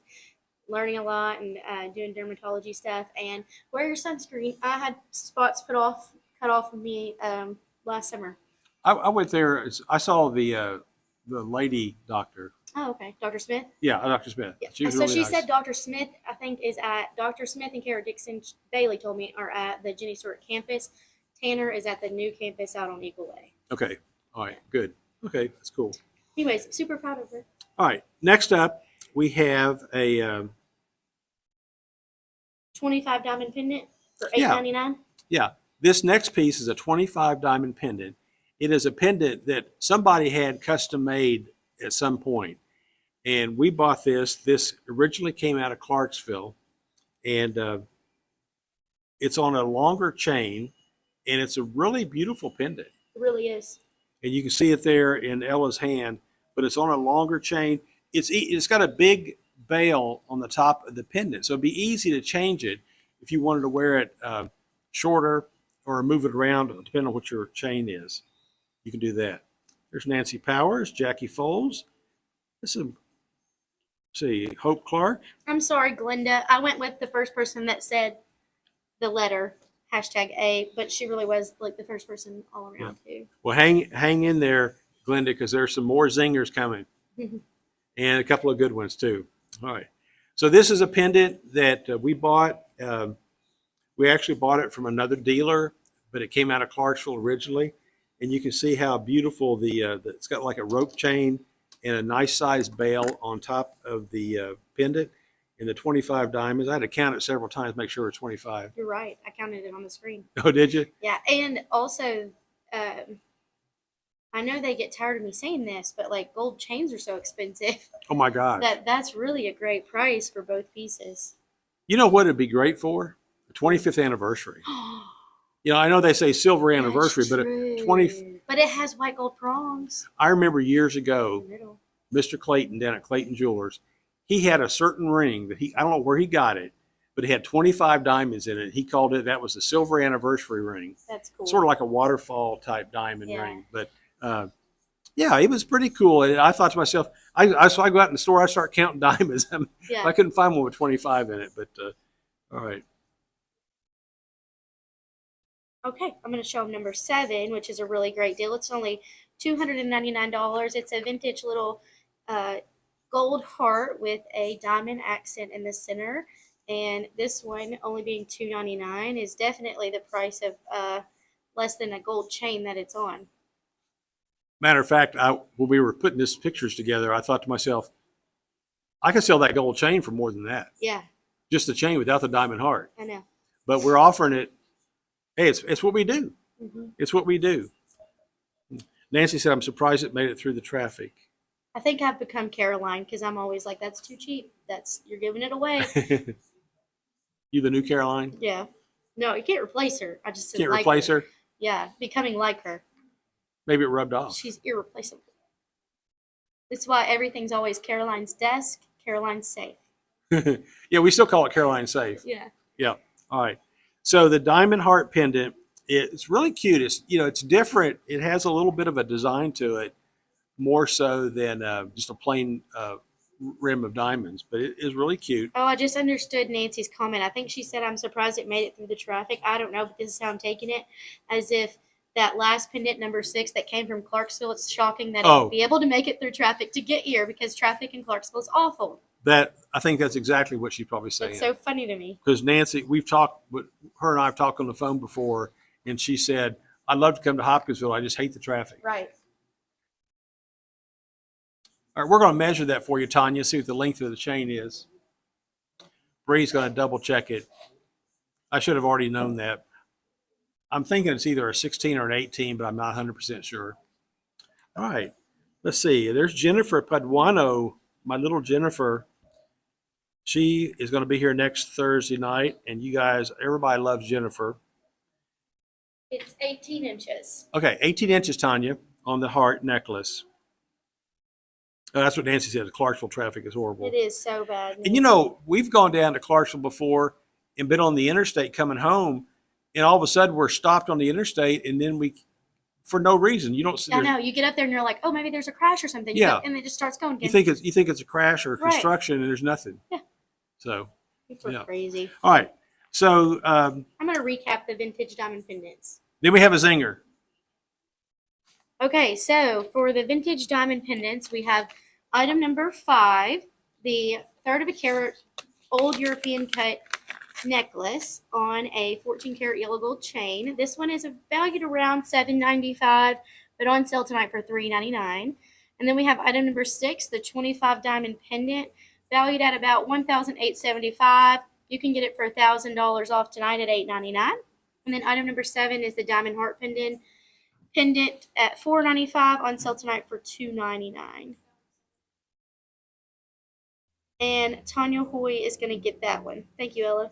learning a lot and doing dermatology stuff. And wear your sunscreen. I had spots cut off of me last summer. I went there. I saw the lady doctor. Oh, okay. Dr. Smith? Yeah, Dr. Smith. Yeah. She was So really she nice. said Dr. Smith, I think, is at Dr. Smith and Kara Dixon Bailey told me are at the Jenny Stewart campus. Tanner is at the new campus out on Eagle Way. Okay. All right. Good. Okay. That's cool. Anyways, super proud of her. All right. Next up, we have a 25 diamond pendant for Yeah. $8.99. yeah. This next piece is a 25 diamond pendant. It is a pendant that somebody had custom made at some point, and we bought this. This originally came out of Clarksville, and it's on a longer chain, and it's a really beautiful pendant. It really is. And you can see it there in Ella's hand, but it's on a longer chain. It's got a big bail on the top of the pendant, so it'd be easy to change it if you wanted to wear it shorter or move it around, depending on what your chain is. You can do that. There's Nancy Powers, Jackie Foles. This is, see, Hope Clark. I'm sorry, Glenda. I went with the first person that said the letter #A, but she really was like the first person all around too. Well, hang in there, Glenda, because there's some more zingers coming, and a couple of good ones too. All right. So this is a pendant that we bought. We actually bought it from another dealer, but it came out of Clarksville originally. And you can see how beautiful it's got like a rope chain and a nice size bail on top of the pendant and the 25 diamonds. I had to count it several times, make sure it's 25. You're right. I counted it on the screen. Oh, did you? Yeah, and also I know they get tired of me saying this, but like gold chains are so expensive Oh my gosh. that's really a great price for both pieces. You know what it'd be great for? The 25th anniversary. You know, I know they say silver anniversary, That's but true. 20. But it has white gold prongs I remember years in ago, the middle. Mr. Clayton down at Clayton Jewelers, he had a certain ring that I don't know where he got it, but it had 25 diamonds in it. He called it, that was the silver anniversary ring. That's cool. Sort of like a waterfall type diamond Yeah. ring. But yeah, it was pretty cool. And I thought to myself, so I go out in the store, I start counting diamonds. Yeah. I couldn't find one with 25 in it, but all right. Okay, I'm going to show them number 7, which is a really great deal. It's only $299. It's a vintage little gold heart with a diamond accent in the center. And this one, only being $299, is definitely the price of less than a gold chain that it's on. Matter of fact, when we were putting these pictures together, I thought to myself, I could sell that gold chain for more than that. Yeah, Just the chain without the diamond heart. I know. But we're offering it. Hey, it's what we do. Hmm. It's what we do. Nancy said, I'm surprised it made it through the traffic. I think I've become Caroline because I'm always like, that's too cheap. You're giving it away. You the new Caroline? Yeah. No, you can't replace her. I just Can't like replace her? Yeah, becoming like her. Maybe it rubbed off. She's irreplaceable. That's why everything's always Caroline's desk, Caroline's safe. Yeah, we still call it Caroline Safe. Yeah. Yeah. All right. So the diamond heart pendant, it's really cute. It's different. It has a little bit of a design to it, more so than just a plain rim of diamonds. But it is really cute. Oh, I just understood Nancy's comment. I think she said, I'm surprised it made it through the traffic. I don't know, but this is how I'm taking it. As if that last pendant, number 6, that came from Clarksville, it's shocking that it would be able to make it through traffic to get here because traffic in Clarksville is awful. I think that's exactly what she's probably saying. It's so funny to me. Because Nancy, her and I have talked on the phone before, and she said, I'd love to come to Hopkinsville. I just hate the traffic. Right. All right, we're going to measure that for you, Tanya, see what the length of the chain is. Bree's going to double check it. I should have already known that. I'm thinking it's either a 16 or an 18, but I'm not 100% sure. All right, let's see. There's Jennifer Paduano, my little Jennifer. She is going to be here next Thursday night, and you guys, everybody loves Jennifer. It's 18 inches. Okay, 18 inches, Tanya, on the heart necklace. Oh, that's what Nancy said. The Clarksville traffic is horrible. It is so bad. And you know, we've gone down to Clarksville before and been on the interstate coming home, and all of a sudden we're stopped on the interstate, and then for no reason, you don't see. I know. You get up there and you're like, oh, maybe there's a crash or something. Yeah. And it just starts going again. You think it's a crash or construction, and there's nothing. Yeah. So. People are crazy. All right. So. I'm going to recap the vintage diamond pendants. Then we have a zinger. Okay, so for the vintage diamond pendants, we have item number 5, the 1/3 of a carat old European cut necklace on a 14-karat yellow gold chain. This one is valued around $795, but on sale tonight for $399. And then we have item number 6, the 25 diamond pendant, valued at about $1,875. You can get it for $1,000 off tonight at $899. And then item number 7 is the diamond heart pendant at $495, on sale tonight for $299. And Tanya Hoy is going to get that one. Thank you, Ella.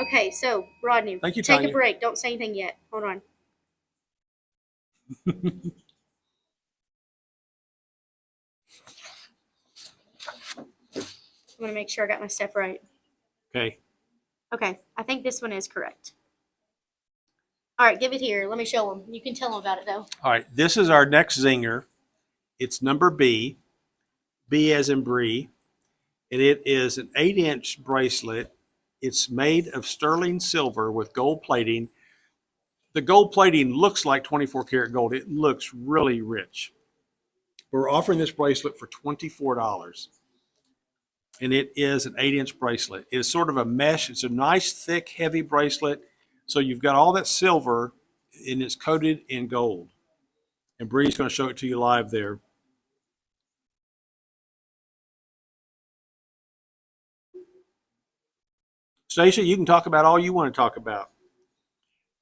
Okay, so Rodney, Thank you, take Tanya. a break. Don't say anything yet. Hold on. I'm going to make sure I got my stuff right. Okay. Okay, I think this one is correct. All right, give it here. Let me show them. You can tell them about it, though. All right. This is our next zinger. It's number B. B as in Bree. And it is an 8-inch bracelet. It's made of sterling silver with gold plating. The gold plating looks like 24 karat gold. It looks really rich. We're offering this bracelet for $24. And it is an 8-inch bracelet. It's sort of a mesh. It's a nice, thick, heavy bracelet. So you've got all that silver, and it's coated in gold. And Bree's going to show it to you live there. Stacia, you can talk about all you want to talk about.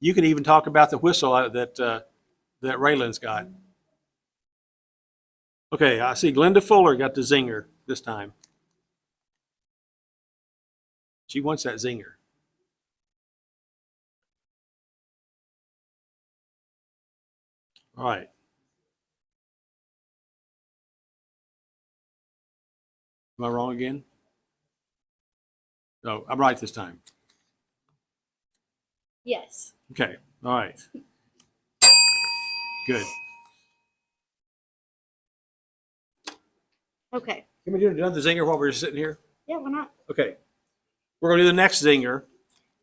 You can even talk about the whistle that Raylan's got. Okay, I see Glenda Fuller got the zinger this time. She wants that zinger. All right. Am I wrong again? No, I'm right this time. Yes. Okay. All right. Good. Okay. Can we do another zinger while we're sitting here? Yeah, why not? Okay. We're going to do the next zinger.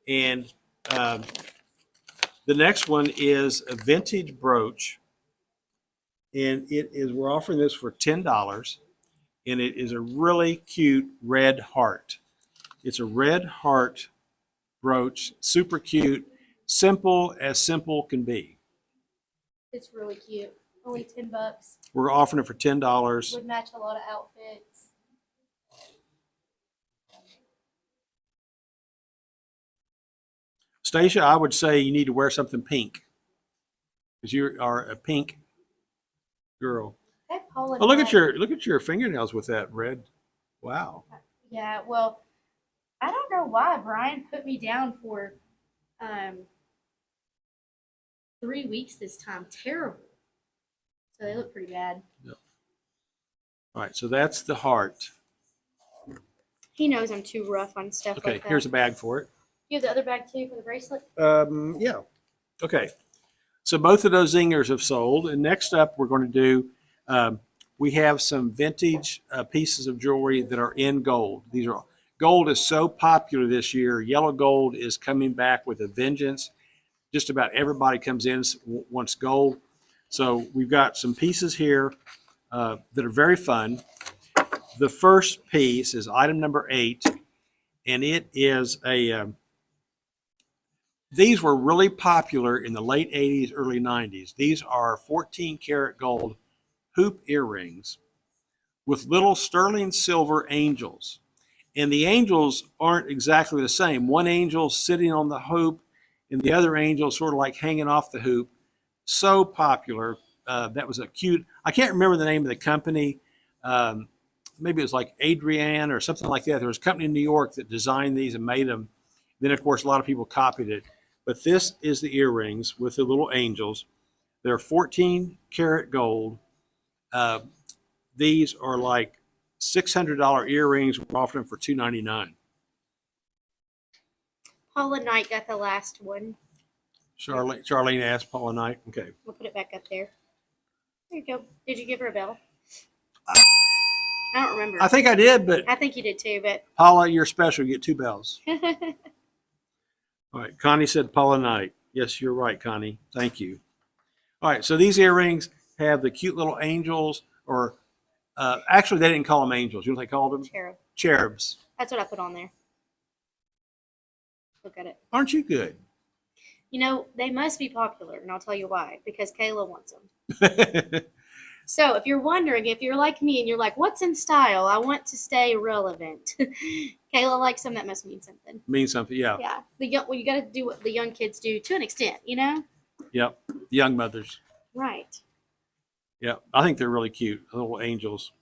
And the next one is a vintage brooch. And we're offering this for $10. And it is a really cute red heart. It's a red heart brooch, super cute, simple as simple can be. It's really cute. Only $10. We're offering it for $10. Would match a lot of outfits. Stacia, I would say you need to wear something pink because you are a pink girl. That Paula Oh, look Knight- at your fingernails with that red. Wow. Yeah, well, I don't know why Brian put me down for 3 weeks this time. Terrible. So they look pretty bad. All right, so that's the heart. He knows I'm too rough on stuff Okay, like that. here's a bag for it. You have the other bag too for the bracelet? Yeah. Okay. So both of those zingers have sold. And next up, we're going to do, we have some vintage pieces of jewelry that are in gold. Gold is so popular this year. Yellow gold is coming back with a vengeance. Just about everybody comes in, wants gold. So we've got some pieces here that are very fun. The first piece is item number 8, and it is these were really popular in the late 80s, early 90s. These are 14 karat gold hoop earrings with little sterling silver angels. And the angels aren't exactly the same. One angel sitting on the hoop and the other angel sort of like hanging off the hoop. So popular. That was a cute, I can't remember the name of the company. Maybe it was like Adrienne or something like that. There was a company in New York that designed these and made them. Then, of course, a lot of people copied it. But this is the earrings with the little angels. They're 14 karat gold. These are like $600 earrings. We're offering them for $299. Paula Knight got the last one. Charlene asked Paula Knight. Okay. We'll put it back up there. There you go. Did you give her a bell? I don't remember. I think I did, but I think you did too, but Paula, you're special. You get 2 bells. All right. Connie said Paula Knight. Yes, you're right, Connie. Thank you. All right. So these earrings have the cute little angels, or actually, they didn't call them angels. You know what they called them? Cherub. Cherubs. That's what I put on there. Look at it. Aren't you good? You know, they must be popular, and I'll tell you why. Because Kayla wants them. So if you're wondering, if you're like me and you're like, what's in style? I want to stay relevant. Kayla likes them. That must mean something. Means something. Yeah. Yeah. Well, you got to do what the young kids do to an extent, you know? Yep. The young mothers. Right. Yeah. I think they're really cute. Little angels.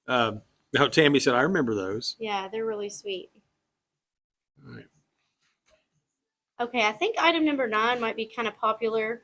Tammy said, I remember those. Yeah, they're really sweet. All right. Okay, I think item number 9 might be kind of popular.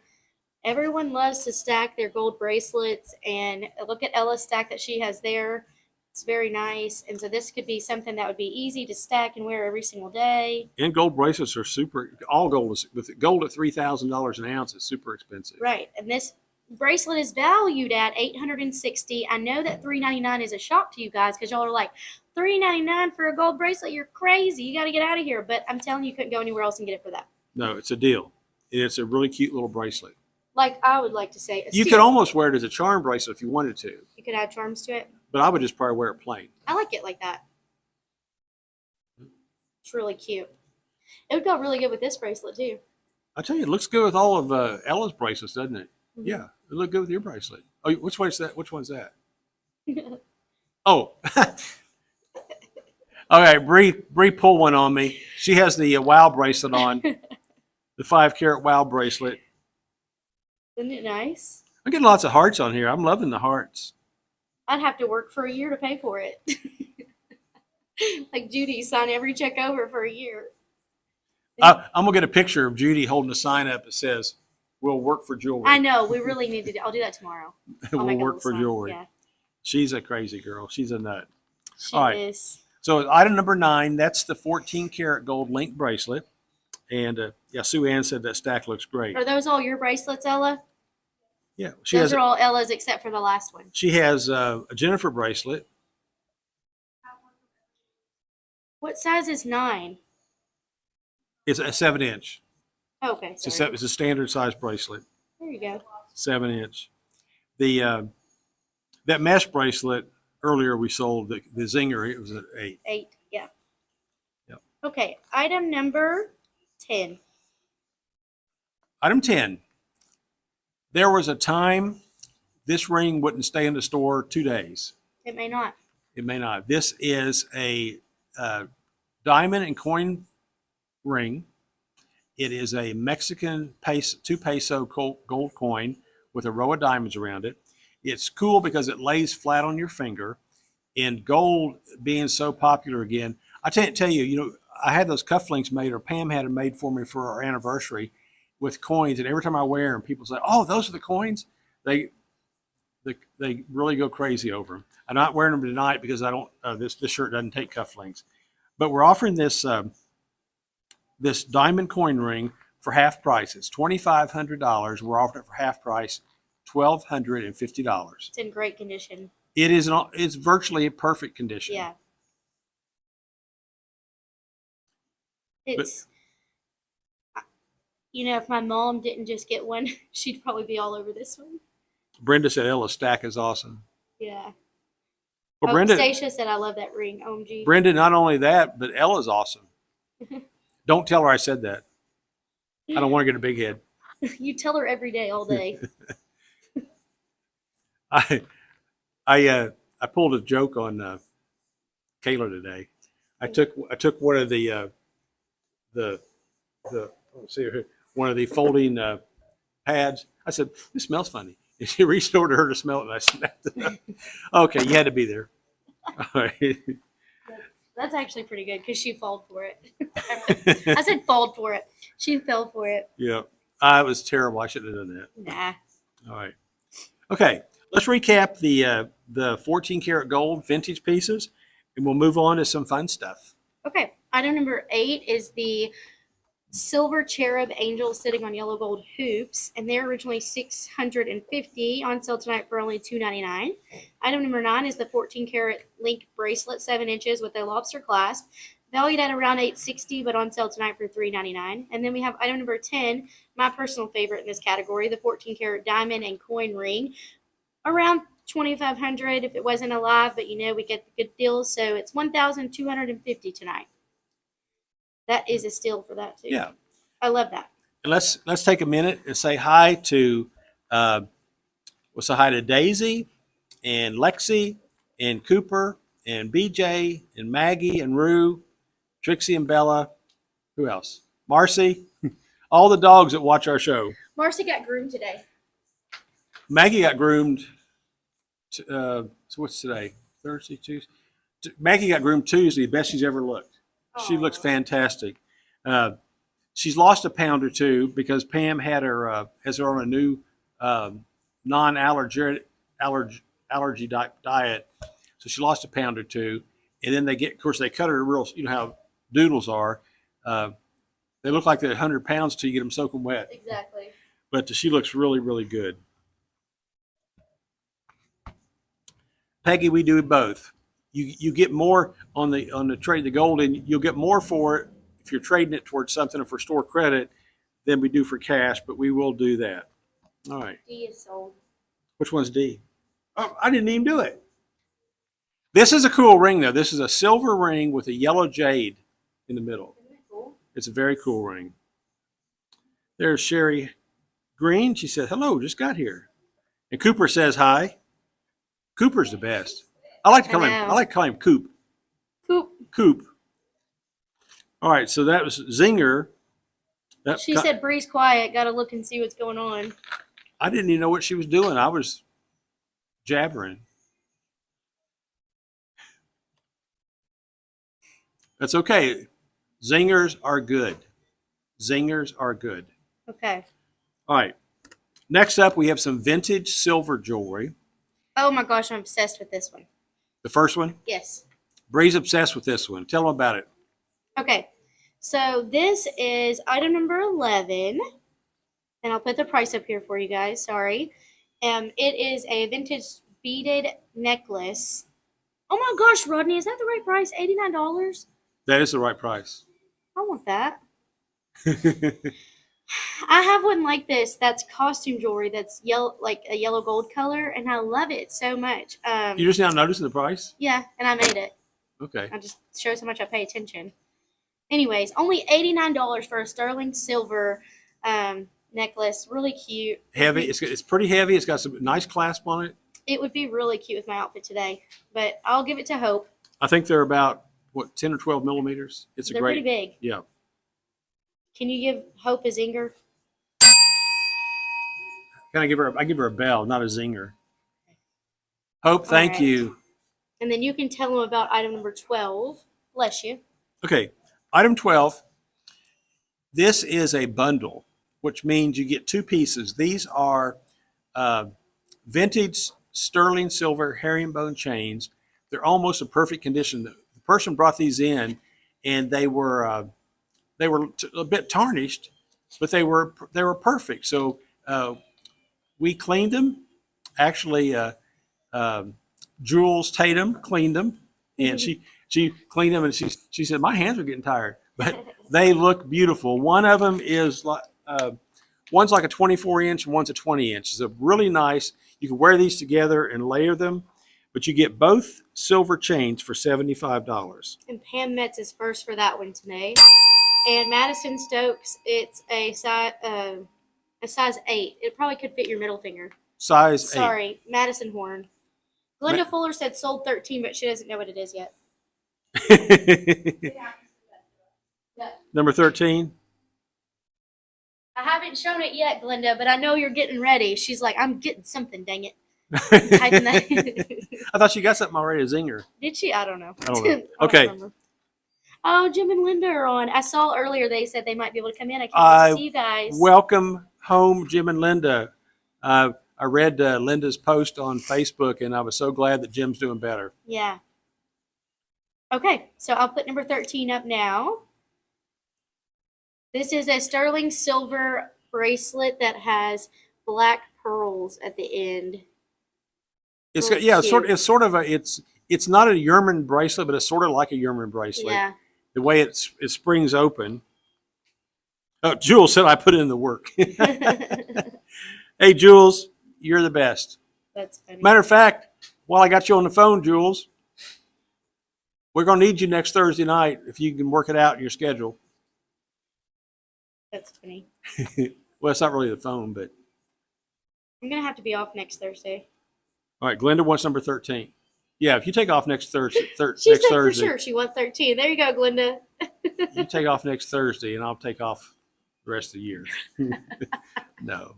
Everyone loves to stack their gold bracelets, and look at Ella's stack that she has there. It's very nice, and so this could be something that would be easy to stack and wear every single day. And gold bracelets are super. All gold is with gold at $3,000 an ounce. It's super expensive. Right, and this bracelet is valued at $860. I know that $399 is a shock to you guys because y'all are like, $399 for a gold bracelet? You're crazy. You got to get out of here. But I'm telling you, you couldn't go anywhere else and get it for that. No, it's a deal. It's a really cute little bracelet. Like I would like to say, You could almost wear it as a charm bracelet if you wanted to, you could add charms to it. but I would just probably wear it plain. I like it like that. It's really cute. It would go really good with this bracelet too. I tell you, it looks good with all of Ella's bracelets, doesn't it? Mhm. Yeah, it looked good with your bracelet. Oh, which one's that? Which one's that? Oh, all right. Bree, pull one on me. She has the WOW bracelet on, the 5 karat WOW bracelet. Isn't it nice? I'm getting lots of hearts on here. I'm loving the hearts. I'd have to work for a year to pay for it. Like Judy, sign every check over for a year. I'm gonna get a picture of Judy holding a sign up that says, "We'll work for jewelry." I know, we really need to I'll do that tomorrow. I'll We'll make a work little for sign. jewelry. Yeah, She's a crazy girl. She's a nut. she All right. is. So item number 9, that's the 14 karat gold link bracelet. And yeah, Sue Ann said that stack looks great. Are those all your bracelets, Ella? Yeah, she Those has are all Ella's except for the last one. a Jennifer bracelet. What size is 9? It's a 7-inch. Okay, It's sorry. a standard size bracelet, There you go. 7-inch. The that mesh bracelet earlier we sold the Zinger. It was an 8. 8, yeah. Yep. Okay, item number 10. Item 10. There was a time this ring wouldn't stay in the store 2 days. It may not. It may not. This is a diamond and coin ring. It is a Mexican 2 peso gold coin with a row of diamonds around it. It's cool because it lays flat on your finger. And gold being so popular again, I tell you, I had those cufflinks made, or Pam had them made for me for our anniversary with coins. And every time I wear them, people say, "Oh, those are the coins." They really go crazy over them. I'm not wearing them tonight because I don't. This shirt doesn't take cufflinks, but we're offering this this diamond coin ring for half price. It's $2,500. We're offering it for half price, $1,250. It's in great condition. It's virtually a perfect condition. Yeah. It's, if my mom didn't just get one, she'd probably be all over this one. Brenda said Ella's stack is awesome. Yeah. Well, Stacia said, I love that ring. OMG. Brenda, not only that, but Ella's awesome. Don't tell her I said that. I don't want to get a big head. You tell her every day, all day. I pulled a joke on Kayla today. I took one of the let's see here, one of the folding pads. I said, "This smells funny." And she reached over to her to smell it, and I snapped it up. Okay, you had to be there. All right. That's actually pretty good because she fell for it. I said fall for it. She fell for it. Yeah, I was terrible. I shouldn't have done that. Nah. All right. Okay, let's recap the 14 karat gold vintage pieces, and we'll move on to some fun stuff. Okay. Item number 8 is the silver cherub angel sitting on yellow gold hoops, and they're originally $650, on sale tonight for only $299. Item number 9 is the 14 karat link bracelet, 7 inches with a lobster clasp, valued at around $860, but on sale tonight for $399. And then we have item number 10, my personal favorite in this category, the 14 karat diamond and coin ring, around $2,500 if it wasn't alive, but we get the good deals, so it's $1,250 tonight. That is a steal for that too. Yeah. I love that. And let's take a minute and say hi to we'll say hi to Daisy and Lexi and Cooper and BJ and Maggie and Rue, Trixie and Bella. Who else? Marcy. All the dogs that watch our show. Marcy got groomed today. Maggie got groomed. So what's today? Thursday, Tuesday. Maggie got groomed Tuesday. Best she's ever looked. She looks fantastic. She's lost a pound or two because Pam has her on a new non-allergy diet. So she lost a pound or two, and then of course, they cut her real. You know how doodles are. They look like they're 100 pounds till you get them soaking wet. Exactly. But she looks really, really good. Peggy, we do both. You get more on the trade the gold, and you'll get more for it if you're trading it towards something or for store credit than we do for cash, but we will do that. All right. D is sold. Which one's D? Oh, I didn't even do it. This is a cool ring, though. This is a silver ring with a yellow jade in the middle. Isn't that cool? It's a very cool ring. There's Sherry Green. She said, "Hello, just got here." And Cooper says hi. Cooper's the best. I like to call him Coop. Coop. All right, so that was Zinger. She said, "Breeze quiet. Got to look and see what's going on." I didn't even know what she was doing. I was jabbering. That's okay. Zingers are good. Zingers are good. Okay. All right. Next up, we have some vintage silver jewelry. Oh my gosh, I'm obsessed with this one. The first one, Yes. Bree's obsessed with this one. Tell them about it. Okay. So this is item number 11. And I'll put the price up here for you guys. Sorry. It is a vintage beaded necklace. Oh my gosh, Rodney, is that the right price? $89? That is the right price. I want that. I have one like this that's costume jewelry that's yellow, like a yellow gold color, and I love it so much. You just now noticing the price? Yeah, and I made it. Okay. I just shows how much I pay attention. Anyways, only $89 for a sterling silver necklace. Really cute. Heavy. It's pretty heavy. It's got some nice clasp on it. It would be really cute with my outfit today, but I'll give it to Hope. I think they're about, 10 or 12 millimeters. It's a They're great. pretty big. Yeah. Can you give Hope a zinger? I give her a bell, not a zinger. Hope, thank right. you. And then you can tell them about item number 12. Bless you. Okay. Item 12. This is a bundle, which means you get two pieces. These are vintage sterling silver herringbone chains. They're almost in perfect condition. The person brought these in, and they were a bit tarnished, but they were perfect. So we cleaned them. Actually, Jules Tatum cleaned them, and she cleaned them, and she said my hands are getting tired, but they look beautiful. One of them is like one's like a 24-inch, and one's a 20-inch. It's a really nice. You can wear these together and layer them, but you get both silver chains for $75. And Pam Metz is first for that one today. And Madison Stokes, it's a size 8. It probably could fit your middle finger. Size 8. Sorry, Madison Horn. Glenda Fuller said sold 13, but she doesn't know what it is yet. Number 13. I haven't shown it yet, Glenda, but I know you're getting ready. She's like, I'm getting something, dang it. Typing that. I thought you got something already, a zinger. Did she? I don't know. I don't know. I don't Okay. remember. Oh, Jim and Linda are on. I saw earlier they said they might be able to come in. I can't wait to see you guys. Welcome home, Jim and Linda. I read Linda's post on Facebook, and I was so glad that Jim's doing better. Yeah. Okay, so I'll put number 13 up now. This is a sterling silver bracelet that has black pearls at the end. It's Really yeah, cute. it's not a Yerman bracelet, but it's sort of like a Yerman bracelet. Yeah. The way it springs open. Oh, Jules said I put in the work. Hey, Jules, you're the best. That's funny. Matter of fact, while I got you on the phone, Jules, we're going to need you next Thursday night if you can work it out in your schedule. That's funny. Well, it's not really the phone, but. I'm going to have to be off next Thursday. All right, Glenda wants number 13. Yeah, if you take off next Thursday, She next said Thursday, for sure she wants 13. There you go, Glenda. you take off next Thursday, and I'll take off the rest of the year. No.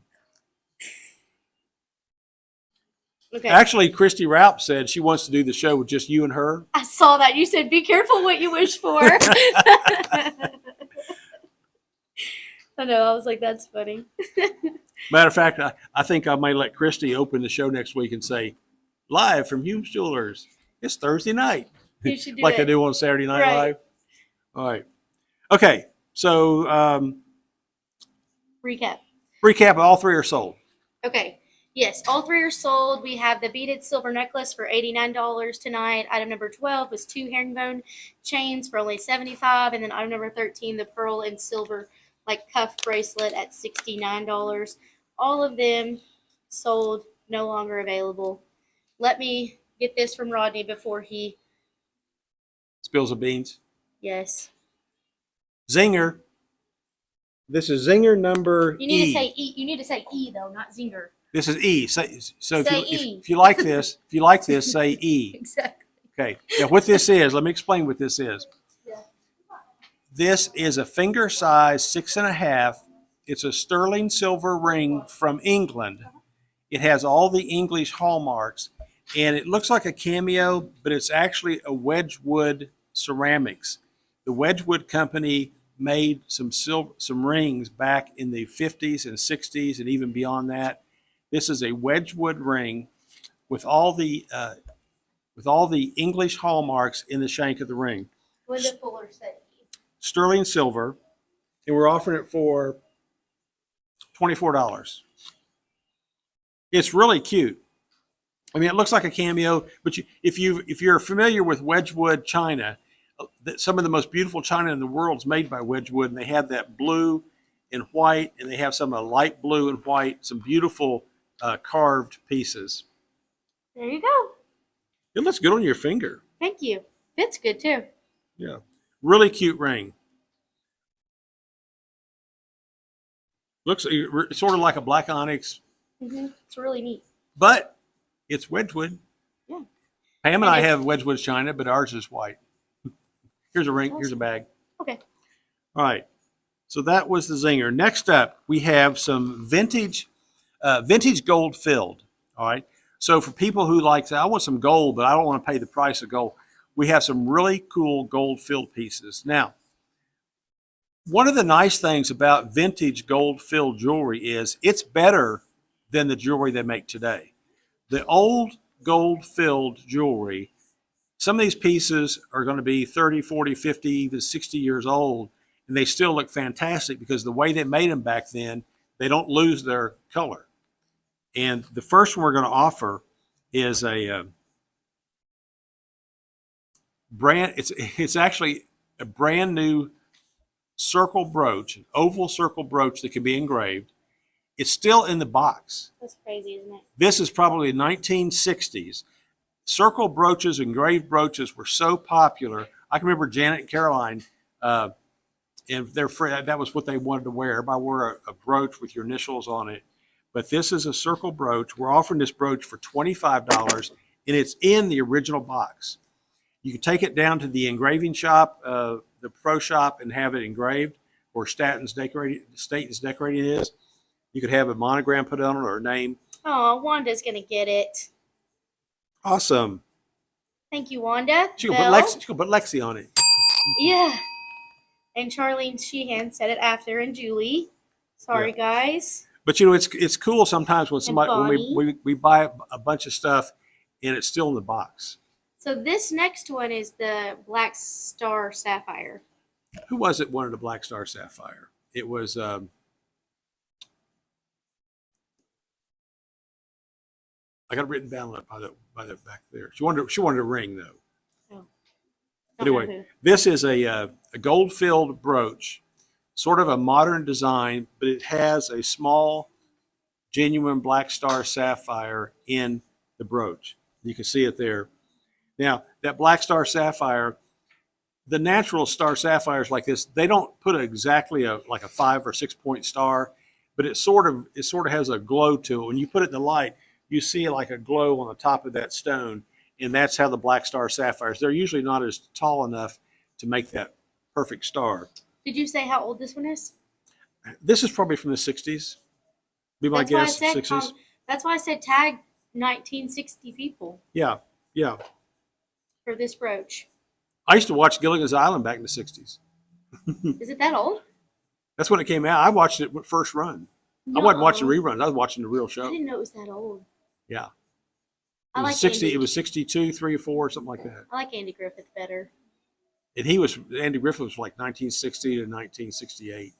Okay. Actually, Christy Raup said she wants to do the show with just you and her. I saw that. You said, be careful what you wish for. I know. I was like, that's funny. Matter of fact, I think I may let Christy open the show next week and say, live from Hume's Jewelers. It's Thursday night. You should do like it. I do on Saturday Night Right. Live. All right. Okay, so Recap. recap, all three are sold. Okay. Yes, all 3 are sold. We have the beaded silver necklace for $89 tonight. Item number 12 was 2 herringbone chains for only $75, and then item number 13, the pearl and silver like cuff bracelet at $69. All of them sold, no longer available. Let me get this from Rodney before he. Spills of beans. Yes. Zinger. This is Zinger number You need E. to say E. You need to say E though, not zinger. This is E. So if Say you, E. if you like this, say E. Exactly. Okay. Now, what this is, let me explain what this is. Yeah. This is a finger size 6.5. It's a sterling silver ring from England. It has all the English hallmarks, and it looks like a cameo, but it's actually a Wedgwood ceramics. The Wedgwood Company made some rings back in the 50s and 60s and even beyond that. This is a Wedgwood ring with all the English hallmarks in the shank of the ring. Linda Fuller said. Sterling silver, and we're offering it for $24. It's really cute. I mean, it looks like a cameo, but if you're familiar with Wedgwood china, some of the most beautiful china in the world is made by Wedgwood, and they have that blue and white, and they have some light blue and white, some beautiful carved pieces. There you go. It looks good on your finger. Thank you. Fits good too. Yeah, really cute ring. Looks sort of like a black onyx, It's really neat. but it's Wedgwood. Yeah. Pam and I have Wedgwood china, but ours is white. Here's a ring. Here's a bag. Okay. All right. So that was the zinger. Next up, we have some vintage gold filled. All right. So for people who like, I want some gold, but I don't want to pay the price of gold, we have some really cool gold filled pieces. Now, one of the nice things about vintage gold filled jewelry is it's better than the jewelry they make today. The old gold filled jewelry, some of these pieces are going to be 30, 40, 50, even 60 years old, and they still look fantastic because the way they made them back then, they don't lose their color. And the first one we're going to offer is a it's actually a brand new circle brooch, an oval circle brooch that can be engraved. It's still in the box. That's crazy, isn't it? This is probably 1960s. Circle brooches, engraved brooches were so popular. I can remember Janet and Caroline, and their friend, that was what they wanted to wear. Everybody wore a brooch with your initials on it. But this is a circle brooch. We're offering this brooch for $25, and it's in the original box. You can take it down to the engraving shop, the pro shop, and have it engraved, or Staten's decorating is. You could have a monogram put on it or a name. Oh, Wanda's gonna get it. Awesome. Thank you, Wanda. She can put Lexi on it. Yeah. And Charlene Sheehan said it after, and Julie. Sorry, guys. But you know, it's cool sometimes when somebody Bonnie. when we buy a bunch of stuff and it's still in the box. So this next one is the Black Star Sapphire. Who was it wanted a Black Star Sapphire? It was I got it written down by the back there. She wanted a ring though. Oh. Anyway, this is a gold filled brooch, sort of a modern design, but it has a small, genuine Black Star Sapphire in the brooch. You can see it there. Now, that Black Star Sapphire, the natural star sapphires like this, they don't put exactly like a 5 or 6 point star, but it sort of has a glow to it. When you put it in the light, you see like a glow on the top of that stone, and that's how the Black Star Sapphires. They're usually not as tall enough to make that perfect star. Did you say how old this one is? This is probably from the 60s. Be my guess, 60s. That's why I said tag 1960 people Yeah. for this brooch. I used to watch Gilligan's Island back in the 60s. Is it that old? That's when it came out. I watched it first run. I wasn't watching reruns. I was watching the real I show. didn't know it was that old. Yeah. I like 60. Andy. It was 62, 3 or 4, something like that. I like Andy Griffith better. And Andy Griffith was like 1960 to 1968,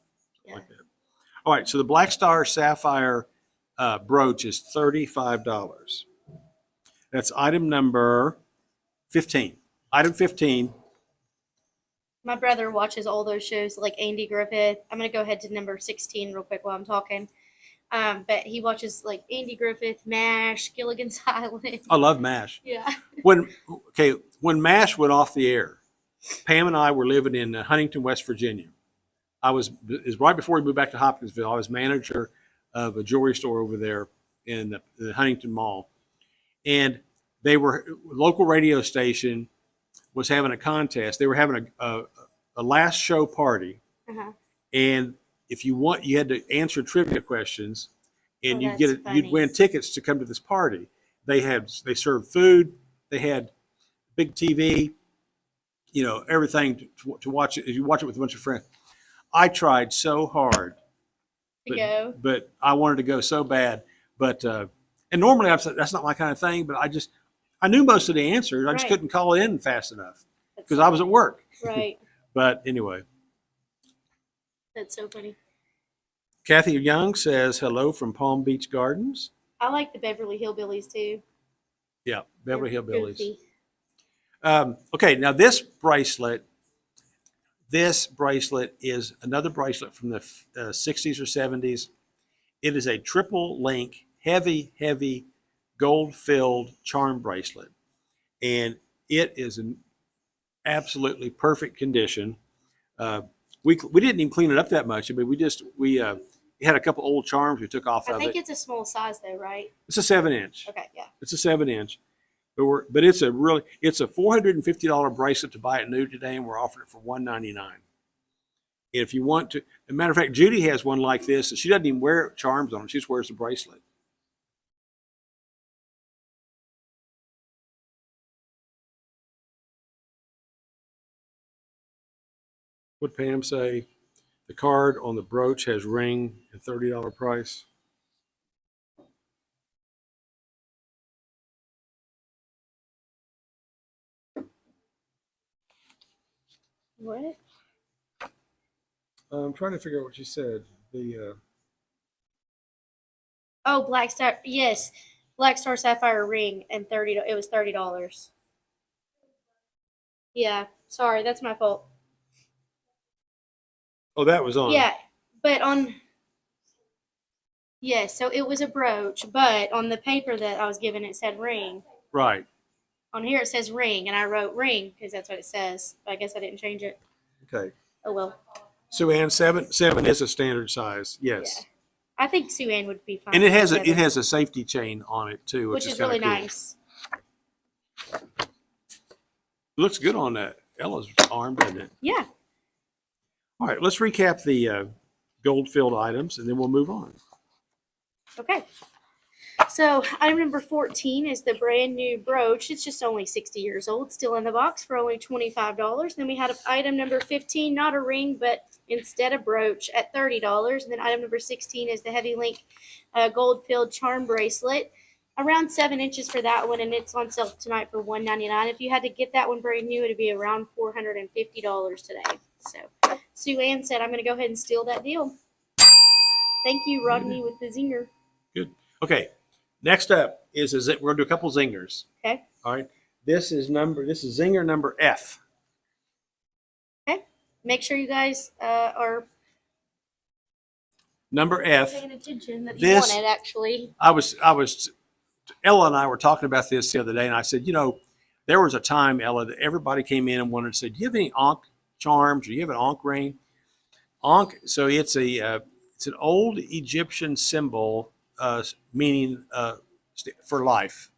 Yeah. like that. All right, so the Black Star Sapphire brooch is $35. That's item number 15. Item 15. My brother watches all those shows like Andy Griffith. I'm going to go ahead to number 16 real quick while I'm talking. But he watches like Andy Griffith, MASH, Gilligan's Island. I love MASH. Yeah. When MASH went off the air, Pam and I were living in Huntington, West Virginia. It was right before we moved back to Hopkinsville. I was manager of a jewelry store over there in the Huntington Mall. And local radio station was having a contest. They were having a last show party. Uh-huh. And if you had to answer trivia questions, and that's funny. you'd win tickets to come to this party. They served food. They had big TV. everything to watch it. If you watch it with a bunch of friends, I tried so hard, To go. but I wanted to go so bad. But and normally that's not my kind of thing. But I knew most of the answers. I just Right. couldn't call it in fast enough That's because I was at work. right. But anyway, That's so funny. Kathy Young says hello from Palm Beach Gardens. I like the Beverly Hillbillies too. Yeah, Beverly They're Hillbillies. goofy. Okay, now this bracelet is another bracelet from the 60s or 70s. It is a triple link, heavy gold filled charm bracelet. And it is in absolutely perfect condition. We didn't even clean it up that much. I mean, we had a couple old charms we took off I of think it. it's a small size though, right? It's a 7-inch. Okay, yeah. It's a 7-inch. But it's a $450 bracelet to buy it new today, and we're offering it for $199. If you want to, as a matter of fact, Judy has one like this, and she doesn't even wear charms on it. She just wears the bracelet. What'd Pam say? The card on the brooch has ring and $30 price. What? I'm trying to figure out what she said. Oh, Black Star. Yes, Black Star Sapphire ring and It was $30. Yeah, sorry, that's my fault. Oh, that was on. Yeah, but on. Yes, so it was a brooch, but on the paper that I was given, it said ring. Right. On here, it says ring, and I wrote ring because that's what it says. But I guess I didn't change it. Okay. Oh well. Sue Ann, seven is a standard size. Yes. Yeah. I think Sue Ann would be fine. And it has with seven, a safety chain on it too, which is kinda really cool. nice. It looks good on that Ella's arm, doesn't it? Yeah. All right, let's recap the gold-filled items, and then we'll move on. Okay. So item number 14 is the brand new brooch. It's just only 60 years old, still in the box for only $25. Then we had item number 15, not a ring, but instead a brooch at $30. And then item number 16 is the heavy link gold-filled charm bracelet. Around 7 inches for that one, and it's on sale tonight for $199. If you had to get that one brand new, it'd be around $450 today. So Sue Ann said, I'm going to go ahead and steal that deal. Thank you, Rodney, with the zinger. Good. Okay. Next up is we're gonna do a couple zingers. Okay. All right. This is zinger number F. Okay. Make sure you guys are Number F. paying attention that you This- want it, actually. Ella and I were talking about this the other day, and I said, there was a time, Ella, that everybody came in and wanted to say, do you have any Ankh charms, or do you have an Ankh ring? Ankh, so it's an old Egyptian symbol, meaning for life.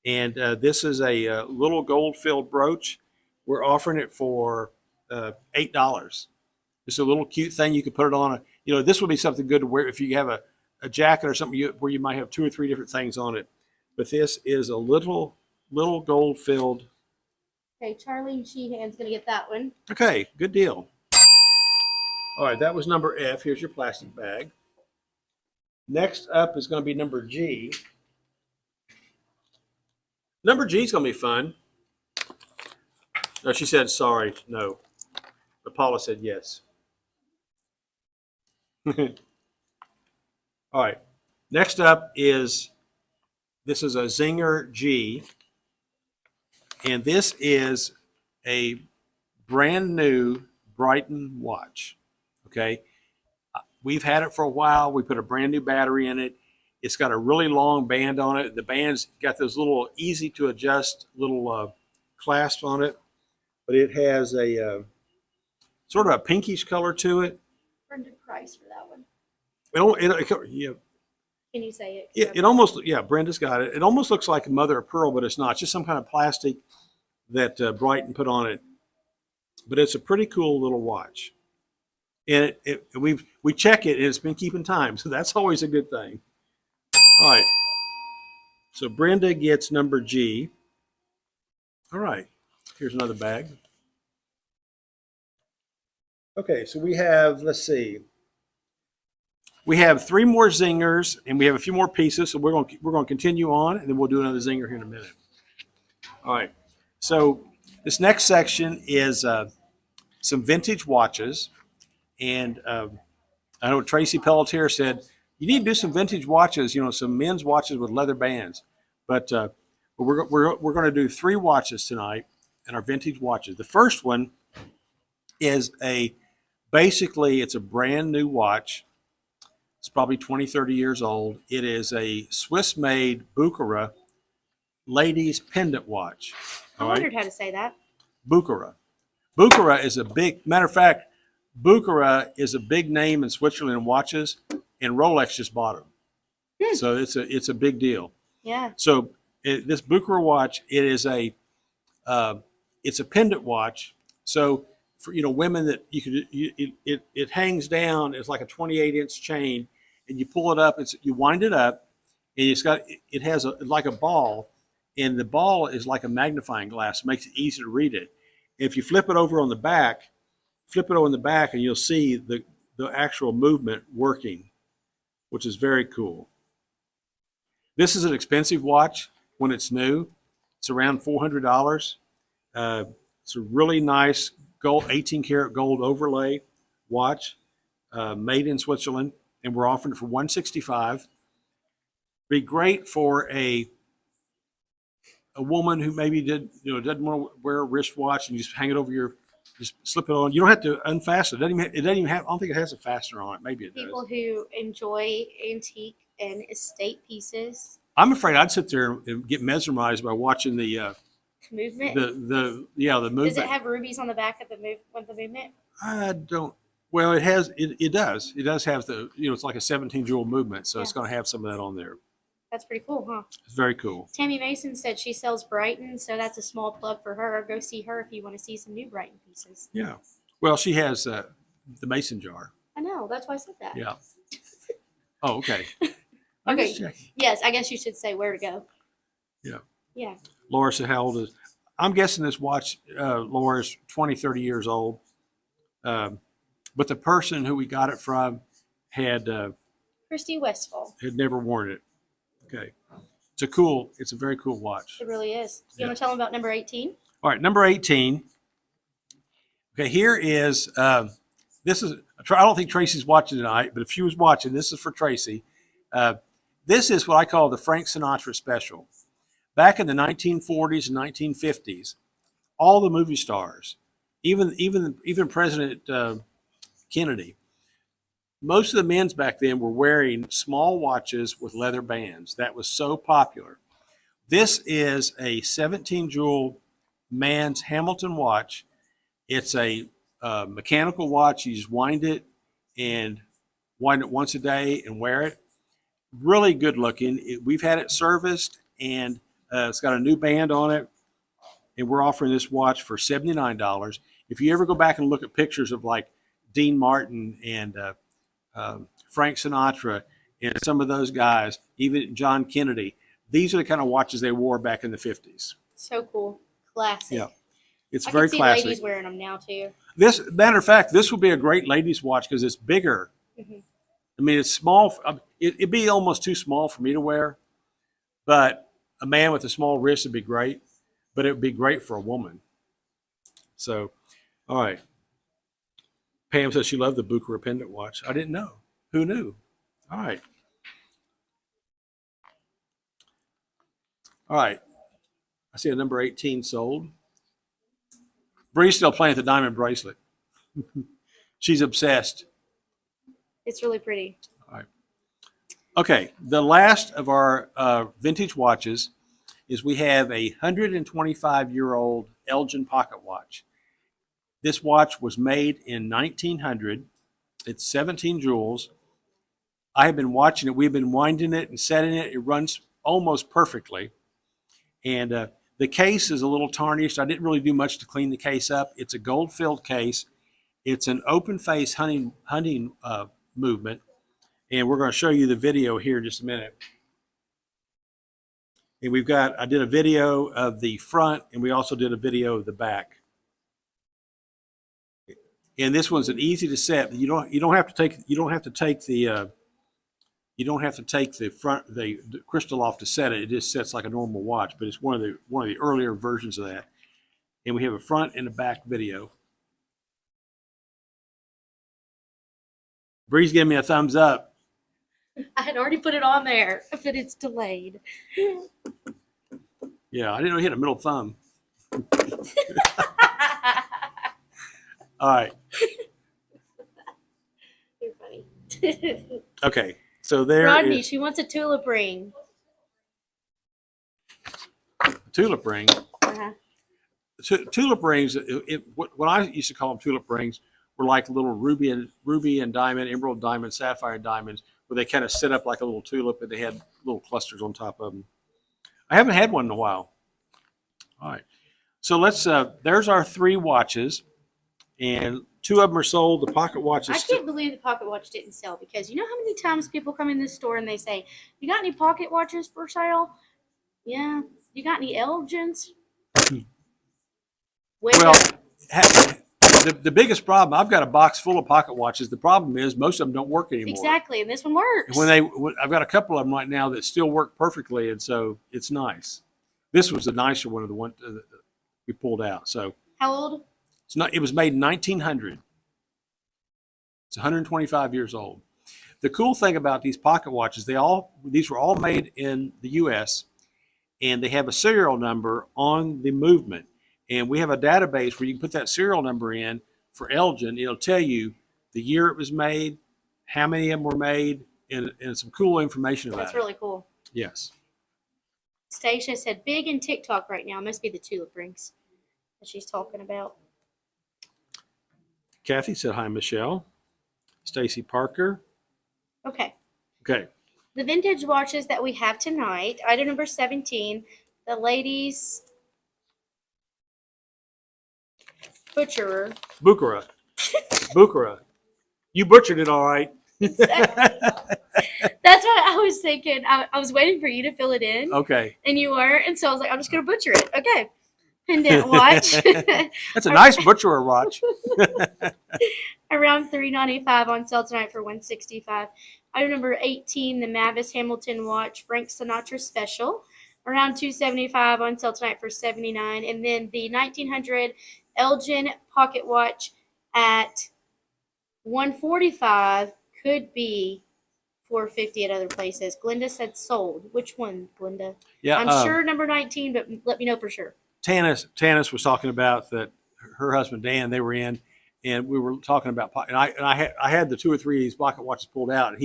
And this is a little gold-filled brooch. We're offering it for $8. Just a little cute thing. You could put it on this would be something good to wear if you have a jacket or something where you might have 2 or 3 different things on it. But this is a little gold-filled. Okay, Charlene Sheehan's going to get that one. Okay, good deal. All right, that was number F. Here's your plastic bag. Next up is going to be number G. Number G is going to be fun. No, she said sorry, no. But Paula said yes. All right. Next up this is a Zinger G. And this is a brand new Brighton watch. Okay. We've had it for a while. We put a brand new battery in it. It's got a really long band on it. The band's got those little easy to adjust little clasps on it, but it has a sort of a pinkish color to it. Brenda Price for that one. Yeah, Can you say it? it almost, Brenda's got it. It almost looks like a mother of pearl, but it's not. It's just some kind of plastic that Brighton put on it. But it's a pretty cool little watch. And we check it, and it's been keeping time, so that's always a good thing. All right. So Brenda gets number G. All right. Here's another bag. Okay, so we have, let's see, we have three more zingers, and we have a few more pieces. So we're going to continue on, and then we'll do another zinger here in a minute. All right. So this next section is some vintage watches, and I know Tracy Pelletier said you need to do some vintage watches. You know, some men's watches with leather bands. But we're going to do three watches tonight, and our vintage watches. The first one is basically it's a brand new watch. It's probably 20, 30 years old. It is a Swiss-made Bucherer ladies pendant watch. I wondered how to say that. Bucherer. Bucherer is a big, matter of fact, Bucherer is a big name in Switzerland in watches, and Rolex just bought them. So it's a big deal. Yeah. So this Bucherer watch, it's a pendant watch. So for women that it hangs down. It's like a 28-inch chain, and you pull it up. You wind it up, and it has like a ball, and the ball is like a magnifying glass. It makes it easy to read it. If you flip it over on the back, and you'll see the actual movement working, which is very cool. This is an expensive watch when it's new. It's around $400. It's a really nice 18-karat gold overlay watch, made in Switzerland, and we're offering it for $165. Be great for a woman who maybe doesn't want to wear a wristwatch and just hang it over just slip it on. You don't have to unfasten it. It doesn't even have. I don't think it has a fastener on it. Maybe it does. People who enjoy antique and estate pieces. I'm afraid I'd sit there and get mesmerized by watching the movement. The movement. Does it have rubies on the back of the movement? I don't. Well, it has. It does. It does have it's like a 17 jewel movement, so it's going to have some of that on there. That's pretty cool, huh? It's very cool. Tammy Mason said she sells Brighton, so that's a small plug for her. Go see her if you want to see some new Brighton pieces. Yeah. Well, she has the mason jar. I know. That's why I said that. Yeah. Oh, okay. Okay. Yes, I guess you should say where to go. Yeah. Yeah. Laura said, how old is? I'm guessing this watch, Laura, is 20, 30 years old. But the person who we got it from had Christy Westfall. Had never worn it. Okay. It's a very cool watch. It really is. You want to tell them about number 18? All right, number 18. Okay, here is, this is, I don't think Tracy's watching tonight, but if she was watching, this is for Tracy. This is what I call the Frank Sinatra special. Back in the 1940s and 1950s, all the movie stars, even President Kennedy, most of the men's back then were wearing small watches with leather bands. That was so popular. This is a 17 jewel man's Hamilton watch. It's a mechanical watch. You just wind it once a day and wear it. Really good looking. We've had it serviced, and it's got a new band on it, and we're offering this watch for $79. If you ever go back and look at pictures of like Dean Martin and Frank Sinatra and some of those guys, even John Kennedy, these are the kind of watches they wore back in the 50s. So cool. Classic. Yeah. It's I very can see classic. ladies wearing them now too. Matter of fact, this would be a great ladies' watch because it's bigger. Mm-hmm. I mean, it's small. It'd be almost too small for me to wear, but a man with a small wrist would be great, but it would be great for a woman. So, all right. Pam says she loved the Bucherer pendant watch. I didn't know. Who knew? All right. All right. I see a number 18 sold. Bree's still playing with the diamond bracelet. She's obsessed. It's really pretty. All right. Okay. The last of our vintage watches is we have a 125-year-old Elgin pocket watch. This watch was made in 1900. It's 17 jewels. I have been watching it. We've been winding it and setting it. It runs almost perfectly. And the case is a little tarnished. I didn't really do much to clean the case up. It's a gold-filled case. It's an open-face hunting movement. And we're going to show you the video here in just a minute. And I did a video of the front, and we also did a video of the back. And this one's an easy to set. You don't have to take the crystal off to set it. It just sets like a normal watch, but it's one of the earlier versions of that. And we have a front and a back video. Bree's giving me a thumbs up. I had already put it on there, but it's delayed. Yeah, I didn't know you had a middle thumb. All right. You're funny. Okay. So there Rodney, is she wants a tulip ring. a tulip ring. Uh-huh. Tulip rings. What I used to call them tulip rings were like little ruby and diamond, emerald diamond, sapphire diamonds, where they kind of sit up like a little tulip, and they had little clusters on top of them. I haven't had one in a while. All right. So let's. There's our 3 watches, and 2 of them are sold. The pocket watch is. I can't believe the pocket watch didn't sell, because you know how many times people come in this store and they say, "You got any pocket watches for sale?" Yeah. You got any Elgins? Well, the biggest problem, I've got a box full of pocket watches. The problem is most of them don't work anymore. Exactly, and this one works. I've got a couple of them right now that still work perfectly, and so it's nice. This was the nicer one of the one that we pulled out. So How old? it was made in 1900. It's 125 years old. The cool thing about these pocket watches, these were all made in the U.S., and they have a serial number on the movement. And we have a database where you can put that serial number in for Elgin. It'll tell you the year it was made, how many of them were made, and some cool information about That's it. really cool. Yes. Stacia said, big in TikTok right now. Must be the tulip rings that she's talking about. Kathy said, hi, Michelle. Stacy Parker. Okay. Okay. The vintage watches that we have tonight, item number 17, the ladies' butcherer. Buchera. Buchera. You butchered it all right. That's what I was thinking. I was waiting for you to fill it in, Okay. and you were, and so I was like, I'm just going to butcher it. Okay. Pendant watch. That's a nice butcherer watch. Around $395 on sale tonight for $165. Item number 18, the Mavis Hamilton watch, Frank Sinatra special, around $275 on sale tonight for $79. And then the 1900 Elgin pocket watch at $145, could be $450 at other places. Glenda said sold. Which one, Glenda? Yeah. I'm sure number 19, but let me know for sure. Tanis was talking about that her husband Dan, they were in, and we were talking about, and I had the 2 or 3 of these pocket watches pulled out, and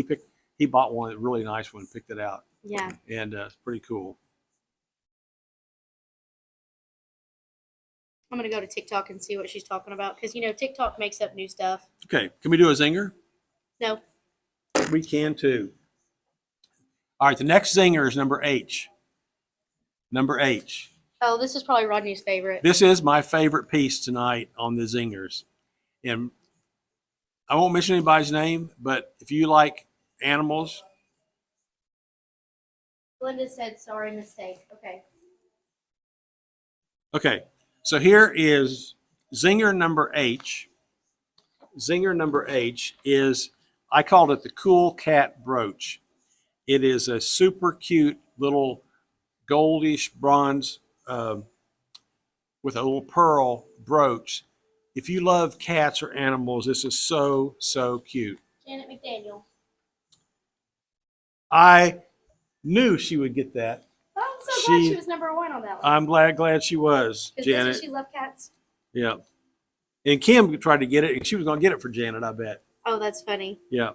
he bought one, a really nice one, picked it out. Yeah. And it's pretty cool. I'm going to go to TikTok and see what she's talking about, because, TikTok makes up new stuff. Okay, can we do a zinger? No. We can too. All right, the next zinger is number H. Number H. Oh, this is probably Rodney's favorite. This is my favorite piece tonight on the zingers. And I won't mention anybody's name, but if you like animals. Glenda said, sorry, mistake. Okay. Okay, so here is zinger number H. Zinger number H is, I called it the Cool Cat Brooch. It is a super cute little goldish bronze with a little pearl brooch. If you love cats or animals, this is so, so cute. Janet McDaniel. I knew she would get that. Oh, I'm so glad she was number 1 on that one. I'm glad she was, Janet. Doesn't she love cats? Yeah. And Kim tried to get it, and she was going to get it for Janet, I bet. Oh, that's funny. Yeah.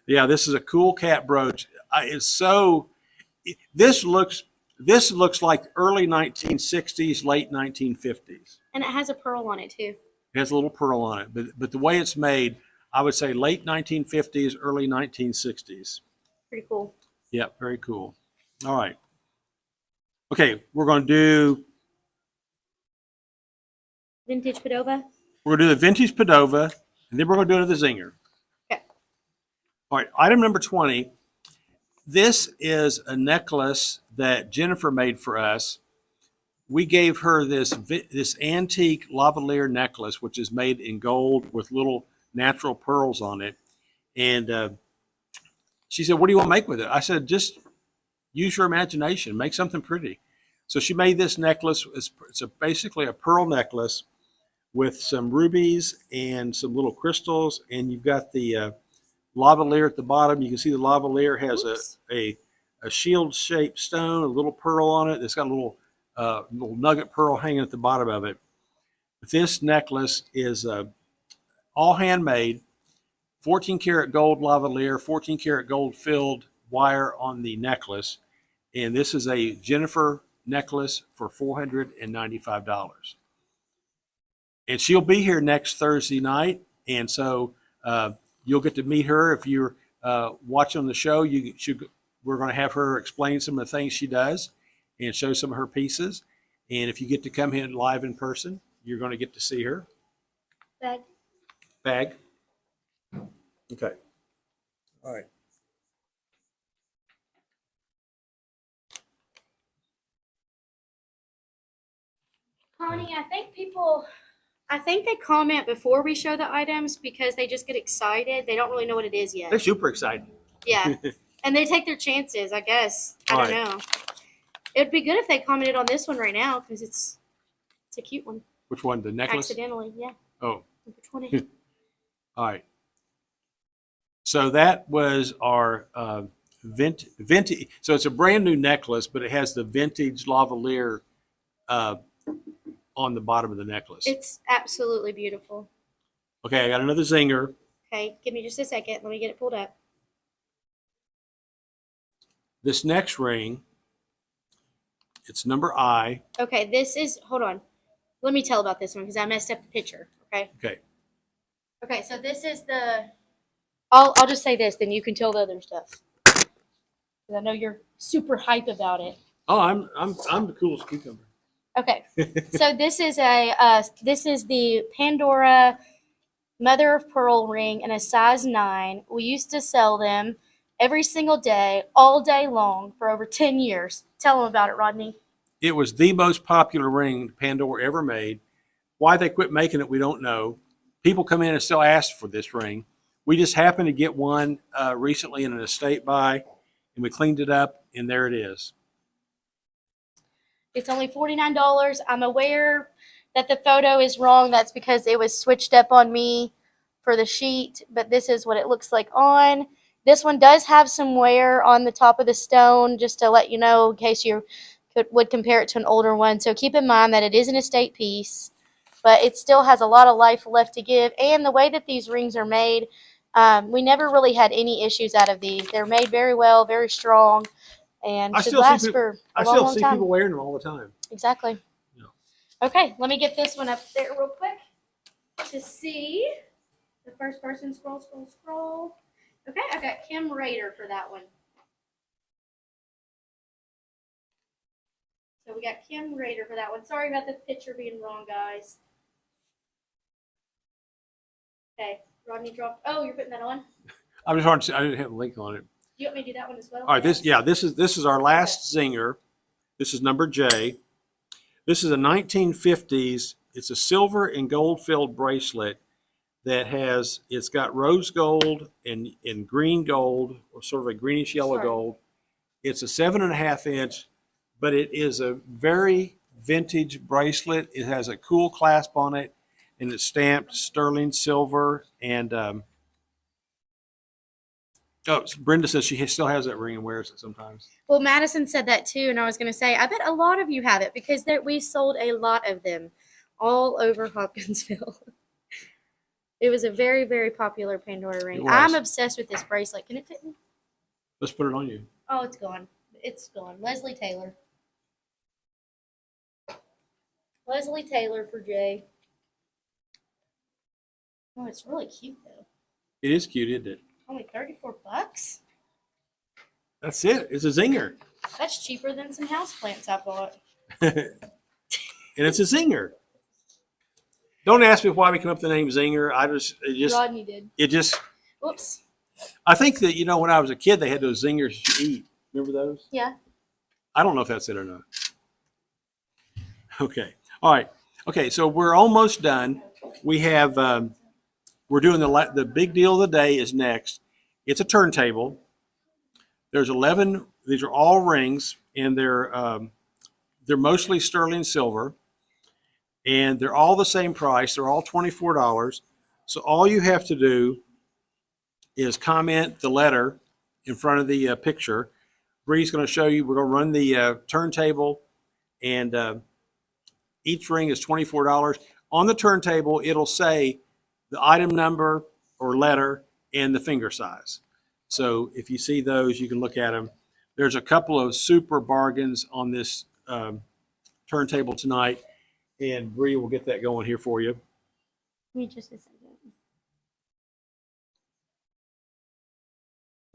Yeah, this is a cool cat brooch. This looks like early 1960s, late 1950s. And it has a pearl on it, too. It has a little pearl on it. But the way it's made, I would say late 1950s, early 1960s. Pretty cool. Yeah, very cool. All right. Okay, we're going to do Vintage Padova. We're going to do the vintage Padova, and then we're going to do another zinger. Okay. All right, item number 20. This is a necklace that Jennifer made for us. we gave her this antique lavalier necklace, which is made in gold with little natural pearls on it. And she said, "What do you want to make with it?" I said, "Just use your imagination, make something pretty." So she made this necklace. It's basically a pearl necklace with some rubies and some little crystals, and you've got the lavalier at the bottom. You can see the lavalier has a shield-shaped stone, a little pearl on it. It's got a little nugget pearl hanging at the bottom of it. This necklace is all handmade, 14 karat gold lavalier, 14 karat gold filled wire on the necklace. And this is a Jennifer necklace for $495. And she'll be here next Thursday night. And so you'll get to meet her. If you're watching the show, we're going to have her explain some of the things she does and show some of her pieces. And if you get to come in live in person, you're going to get to see her. Bag. Okay. All right. Connie, I think they comment before we show the items because they just get excited. They don't really know what it is yet. They're super excited. Yeah. And they take their chances, I guess. I All don't know. It'd be good if they commented on this one right now because it's a cute one. Which one? The necklace? Accidentally, yeah. Oh. Number 20. All right. So that was our vintage. So it's a brand new necklace, but it has the vintage lavalier on the bottom of the necklace. It's absolutely beautiful. Okay, I got another zinger. Okay, give me just a second. Let me get it pulled up. This next ring, it's number I. Okay, hold on. Let me tell about this one because I messed up the picture. Okay. Okay. Okay, so this is I'll just say this, then you can tell the other stuff. Because I know you're super hype about it. Oh, I'm the coolest cucumber. Okay, so this is the Pandora Mother of Pearl ring in a size 9. We used to sell them every single day, all day long for over 10 years. Tell them about it, Rodney. It was the most popular ring Pandora ever made. Why they quit making it, we don't know. People come in and still ask for this ring. We just happened to get one recently in an estate buy, and we cleaned it up, and there it is. It's only $49. I'm aware that the photo is wrong. That's because it was switched up on me for the sheet, but this is what it looks like on. This one does have some wear on the top of the stone, just to let you know in case you would compare it to an older one. So keep in mind that it is an estate piece, but it still has a lot of life left to give. And the way that these rings are made, we never really had any issues out of these. They're made very well, very strong, and should last for a long, long time. I still see people wearing them all the time. Exactly. Yeah. Okay, let me get this one up there real quick to see. The first person, scroll. Okay, I got Kim Rader for that one. So we got Kim Rader for that one. Sorry about the picture being wrong, guys. Okay, Rodney dropped. Oh, you're putting that on? I'm just hard to see. I didn't have a link on it. Do you want me to do that one as well? All right, this is our last zinger. This is number J. This is a 1950s. It's a silver and gold filled bracelet that it's got rose gold and green gold, or sort of a greenish yellow gold. It's a 7.5 inch, but it is a very vintage bracelet. It has a cool clasp on it, and it's stamped sterling silver. And Brenda says she still has that ring and wears it sometimes. Well, Madison said that too, and I was going to say, I bet a lot of you have it because we sold a lot of them all over Hopkinsville. It was a very, very popular Pandora ring. I'm obsessed with this bracelet. Can it fit me? Let's put it on you. Oh, it's gone. It's gone. Leslie Taylor. Leslie Taylor for Jay. Oh, it's really cute though. It is cute, isn't it? Only $34. That's it. It's a zinger. That's cheaper than some houseplants I bought. And it's a zinger. Don't ask me why we came up with the name Zinger. Rodney did. Whoops. I think that, when I was a kid, they had those zingers you eat. Remember those? Yeah. I don't know if that's it or not. Okay. All right. Okay. So we're almost done. We have, we're doing the big deal of the day is next. It's a turntable. There's 11. These are all rings, and they're mostly sterling silver, and they're all the same price. They're all $24. So all you have to do is comment the letter in front of the picture. Bree's going to show you. We're going to run the turntable, and each ring is $24. On the turntable, it'll say the item number or letter and the finger size. So if you see those, you can look at them. There's a couple of super bargains on this turntable tonight, and Bree will get that going here for you. Give me just a second.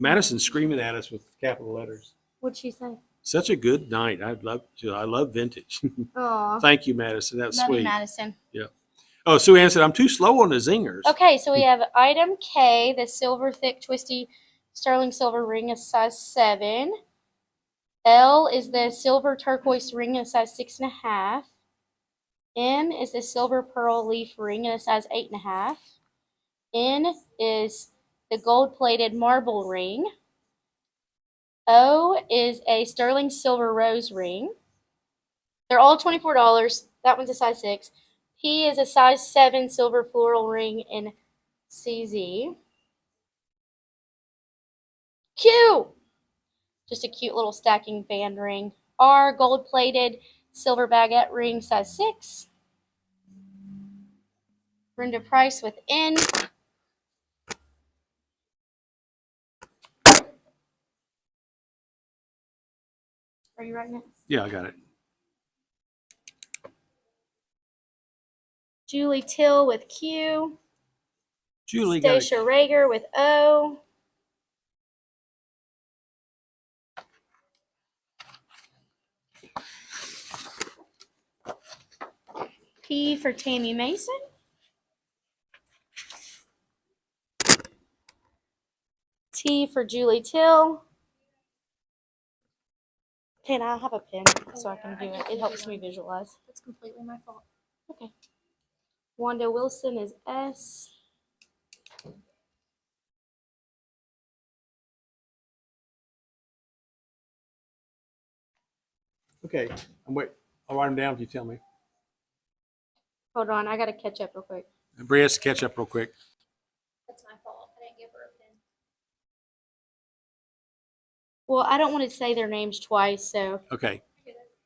Madison's screaming at us with capital letters. What'd she say? Such a good night. I love vintage. Aw. Thank you, Madison. That's Love you, sweet. Madison. Yeah. Oh, Sue Ann said I'm too slow on the zingers. Okay, so we have item K, the silver thick twisty sterling silver ring, a size 7. L is the silver turquoise ring, a size 6.5. N is the silver pearl leaf ring, a size 8.5. N is the gold plated marble ring. O is a sterling silver rose ring. They're all $24. That one's a size 6. P is a size 7 silver floral ring in CZ. Q, just a cute little stacking band ring. R, gold plated silver baguette ring, size 6. Brenda Price with N. Are you writing it? Yeah, I got it. Julie Till with Q. Julie got it. Stacia Rager with O. P for Tammy Mason. T for Julie Till. Can I have a pen so I can do it? It helps me visualize. That's completely my fault. Okay. Wanda Wilson is S. Okay. I'll write them down if you tell me. Hold on, I gotta catch up real quick. And Bree has to catch up real quick. That's my fault. I didn't give her a pen. Well, I don't want to say their names twice, so Okay.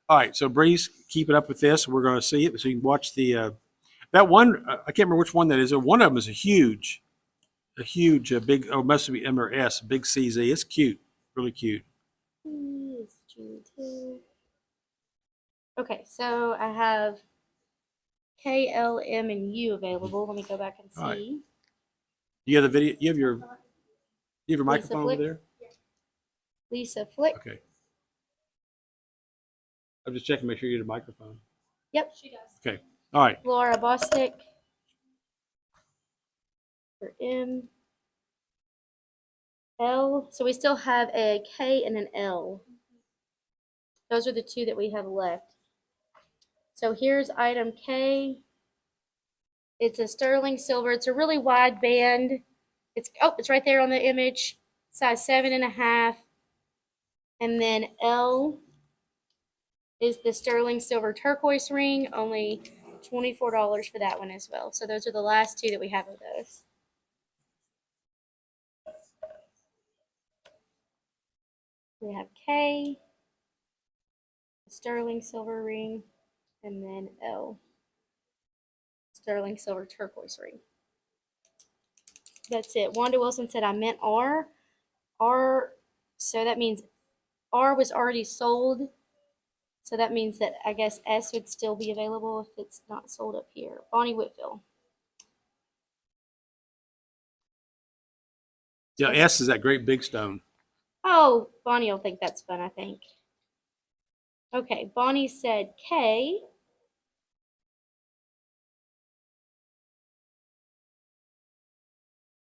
All right. So Bree's keeping up with this. We're going to see it, so you can watch the that one. I can't remember which one that is. One of them is a huge, big. Oh, must be M or S. Big CZ. It's cute. Really cute. P is Julie Till. Okay, so I have K, L, M, and U available. Let me go back and see. All right. You have the video. You have your microphone over Flick? there. Lisa Flick. Okay. I'm just checking to make sure you get a microphone. Yep. She does. Okay. All right. Laura Bostic for M. L. So we still have a K and an L. Those are the two that we have left. So here's item K. It's a sterling silver. It's a really wide band. It's right there on the image. Size 7.5. And then L is the sterling silver turquoise ring. Only $24 for that one as well. So those are the last two that we have of those. We have K, sterling silver ring, and then L, sterling silver turquoise ring. That's it. Wanda Wilson said I meant R. R, so that means R was already sold. So that means that I guess S would still be available if it's not sold up here. Bonnie Whitfield. Yeah. S is that great big stone. Oh, Bonnie will think that's fun, I think. Okay, Bonnie said K.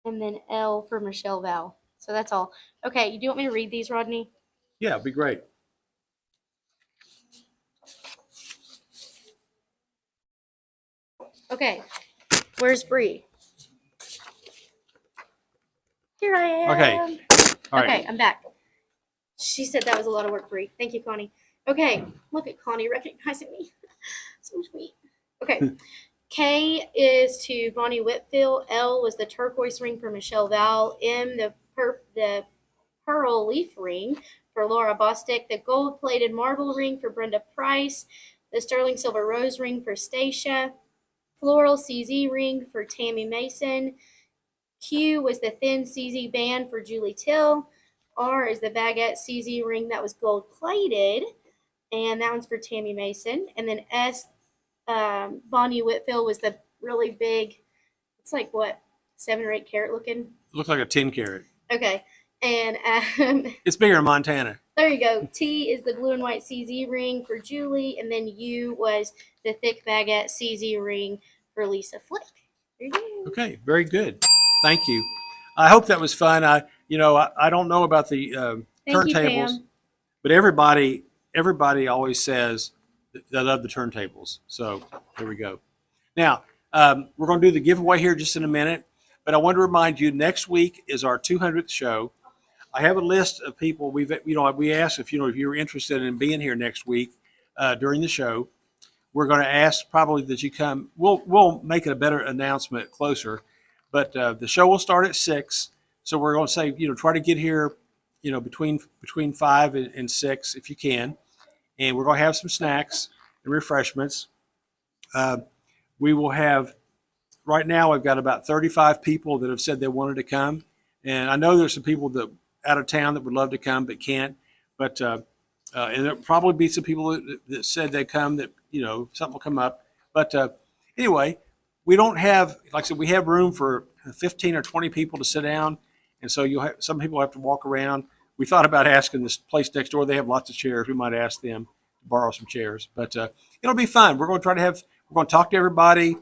And then L for Michelle Val. So that's all. Okay, do you want me to read these, Rodney? Yeah, it'd be great. Okay, where's Bree? Here I am. Okay. All right. Okay, I'm back. She said that was a lot of work, Bree. Thank you, Connie. Okay, look at Connie recognizing me. So sweet. Okay. K is to Bonnie Whitfield. L was the turquoise ring for Michelle Val. M, the pearl leaf ring for Laura Bostic. The gold-plated marble ring for Brenda Price. The sterling silver rose ring for Stacia. Floral CZ ring for Tammy Mason. Q was the thin CZ band for Julie Till. R is the baguette CZ ring that was gold-plated, and that one's for Tammy Mason. And then S, Bonnie Whitfield was the really big, it's like what, 7 or 8 carat looking? Looks like a 10 carat. Okay. And It's bigger in Montana. there you go. T is the blue and white CZ ring for Julie, and then U was the thick baguette CZ ring for Lisa Flick. There you go. Okay, very good. Thank you. I hope that was fun. I don't know about the Thank you, turntables, Pam. but everybody always says they love the turntables. So here we go. Now we're going to do the giveaway here just in a minute, but I want to remind you next week is our 200th show. I have a list of people we asked if you're interested in being here next week during the show. We're going to ask probably that you come. We'll make it a better announcement closer, but the show will start at 6. So we're going to say try to get here between 5 and 6 if you can, and we're going to have some snacks and refreshments. We will have right now. I've got about 35 people that have said they wanted to come, and I know there's some people that out of town that would love to come but can't. But and there'll probably be some people that said they come that something will come up. But anyway, we don't have, like I said, we have room for 15 or 20 people to sit down, and so some people have to walk around. We thought about asking this place next door. They have lots of chairs. We might ask them to borrow some chairs, but it'll be fun. We're going to talk to everybody.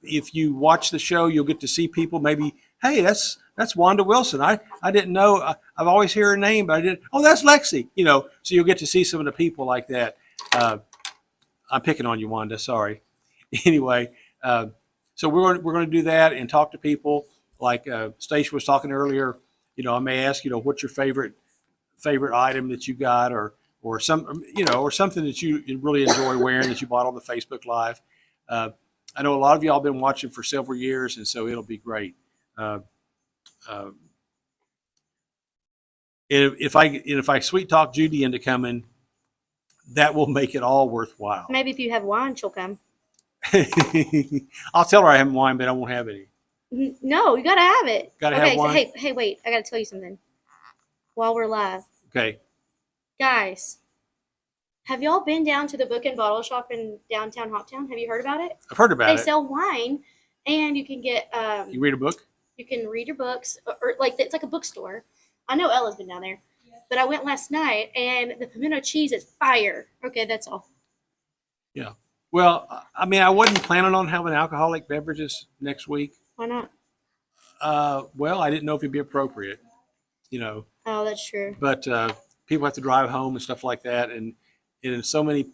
If you watch the show, you'll get to see people. Maybe, hey, that's Wanda Wilson. I didn't know. I've always heard her name, but I didn't. Oh, that's Lexi. So you'll get to see some of the people like that. I'm picking on you, Wanda. Sorry. Anyway, so we're going to do that and talk to people. Like Stacia was talking earlier. I may ask, what's your favorite item that you got, or something that you really enjoy wearing that you bought on the Facebook Live. I know a lot of y'all been watching for several years, and so it'll be great. If I sweet talk Judy into coming, that will make it all worthwhile. Maybe if you have wine, she'll come. I'll tell her I have wine, but I won't have any. No, you gotta have it. Gotta have wine? So, hey, wait! I gotta tell you something. While we're live, Okay. guys, have y'all been down to the Book and Bottle Shop in downtown Hoptown? Have you heard about it? I've heard about They it. sell wine, and you can get You read a book? you can read your books, or like it's like a bookstore. I know Ella's been down there, but I went last night, and the pimento cheese is fire. Okay, that's all. Yeah. Well, I mean, I wasn't planning on having alcoholic beverages next week. Why not? Well, I didn't know if it'd be appropriate, Oh, that's true. but people have to drive home and stuff like that, and so many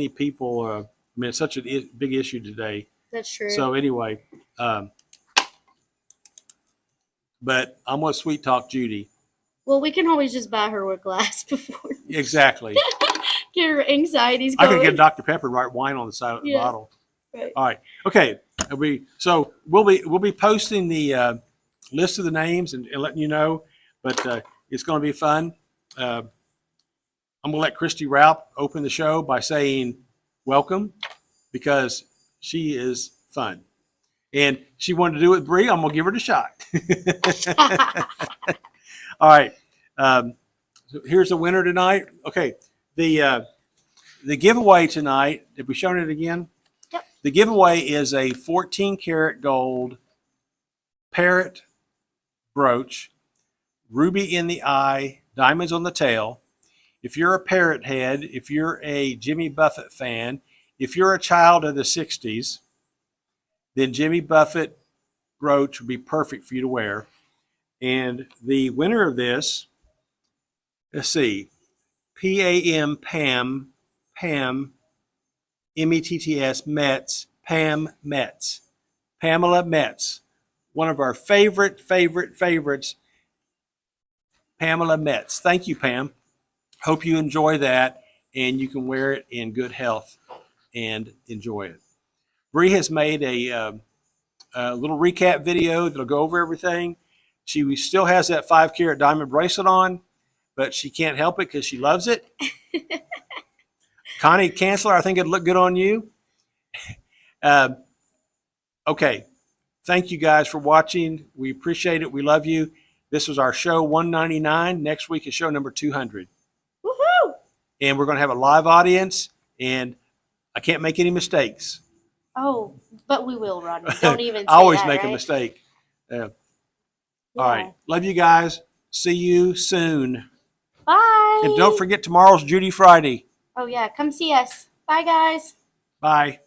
people. I mean, it's such a big issue today. That's true. So anyway, but I'm gonna sweet talk Judy. Well, we can always just buy her a glass before Exactly. get her anxieties I going. could get Dr. Pepper right wine on the side of the Yeah. bottle. Right. All right. Okay. We'll be posting the list of the names and letting you know, but it's going to be fun. I'm going to let Christy Raup open the show by saying welcome, because she is fun, and she wanted to do it with Bree. I'm going to give her the shot. All right. So here's the winner tonight. Okay. The giveaway tonight. Have we shown it again? Yep. The giveaway is a 14 karat gold parrot brooch, ruby in the eye, diamonds on the tail. If you're a parrot head, if you're a Jimmy Buffett fan, if you're a child of the 60s, then Jimmy Buffett brooch would be perfect for you to wear. And the winner of this, let's see, Pam, Metts, Pam Metz. Pamela Metz. One of our favorites. Pamela Metz. Thank you, Pam. Hope you enjoy that and you can wear it in good health and enjoy it. Bree has made a little recap video that'll go over everything. She still has that 5-carat diamond bracelet on, but she can't help it because she loves it. Connie Chancellor, I think it'd look good on you. Okay. Thank you guys for watching. We appreciate it. We love you. This was our show 199. Next week is show number 200. Woohoo! And we're going to have a live audience, and I can't make any mistakes. Oh, but we will, Rodney. Don't even say I always that, make right? a mistake. Yeah. All right. Love you guys. See you soon. Bye. And don't forget tomorrow's Judy Friday. Oh, yeah. Come see us. Bye, guys. Bye.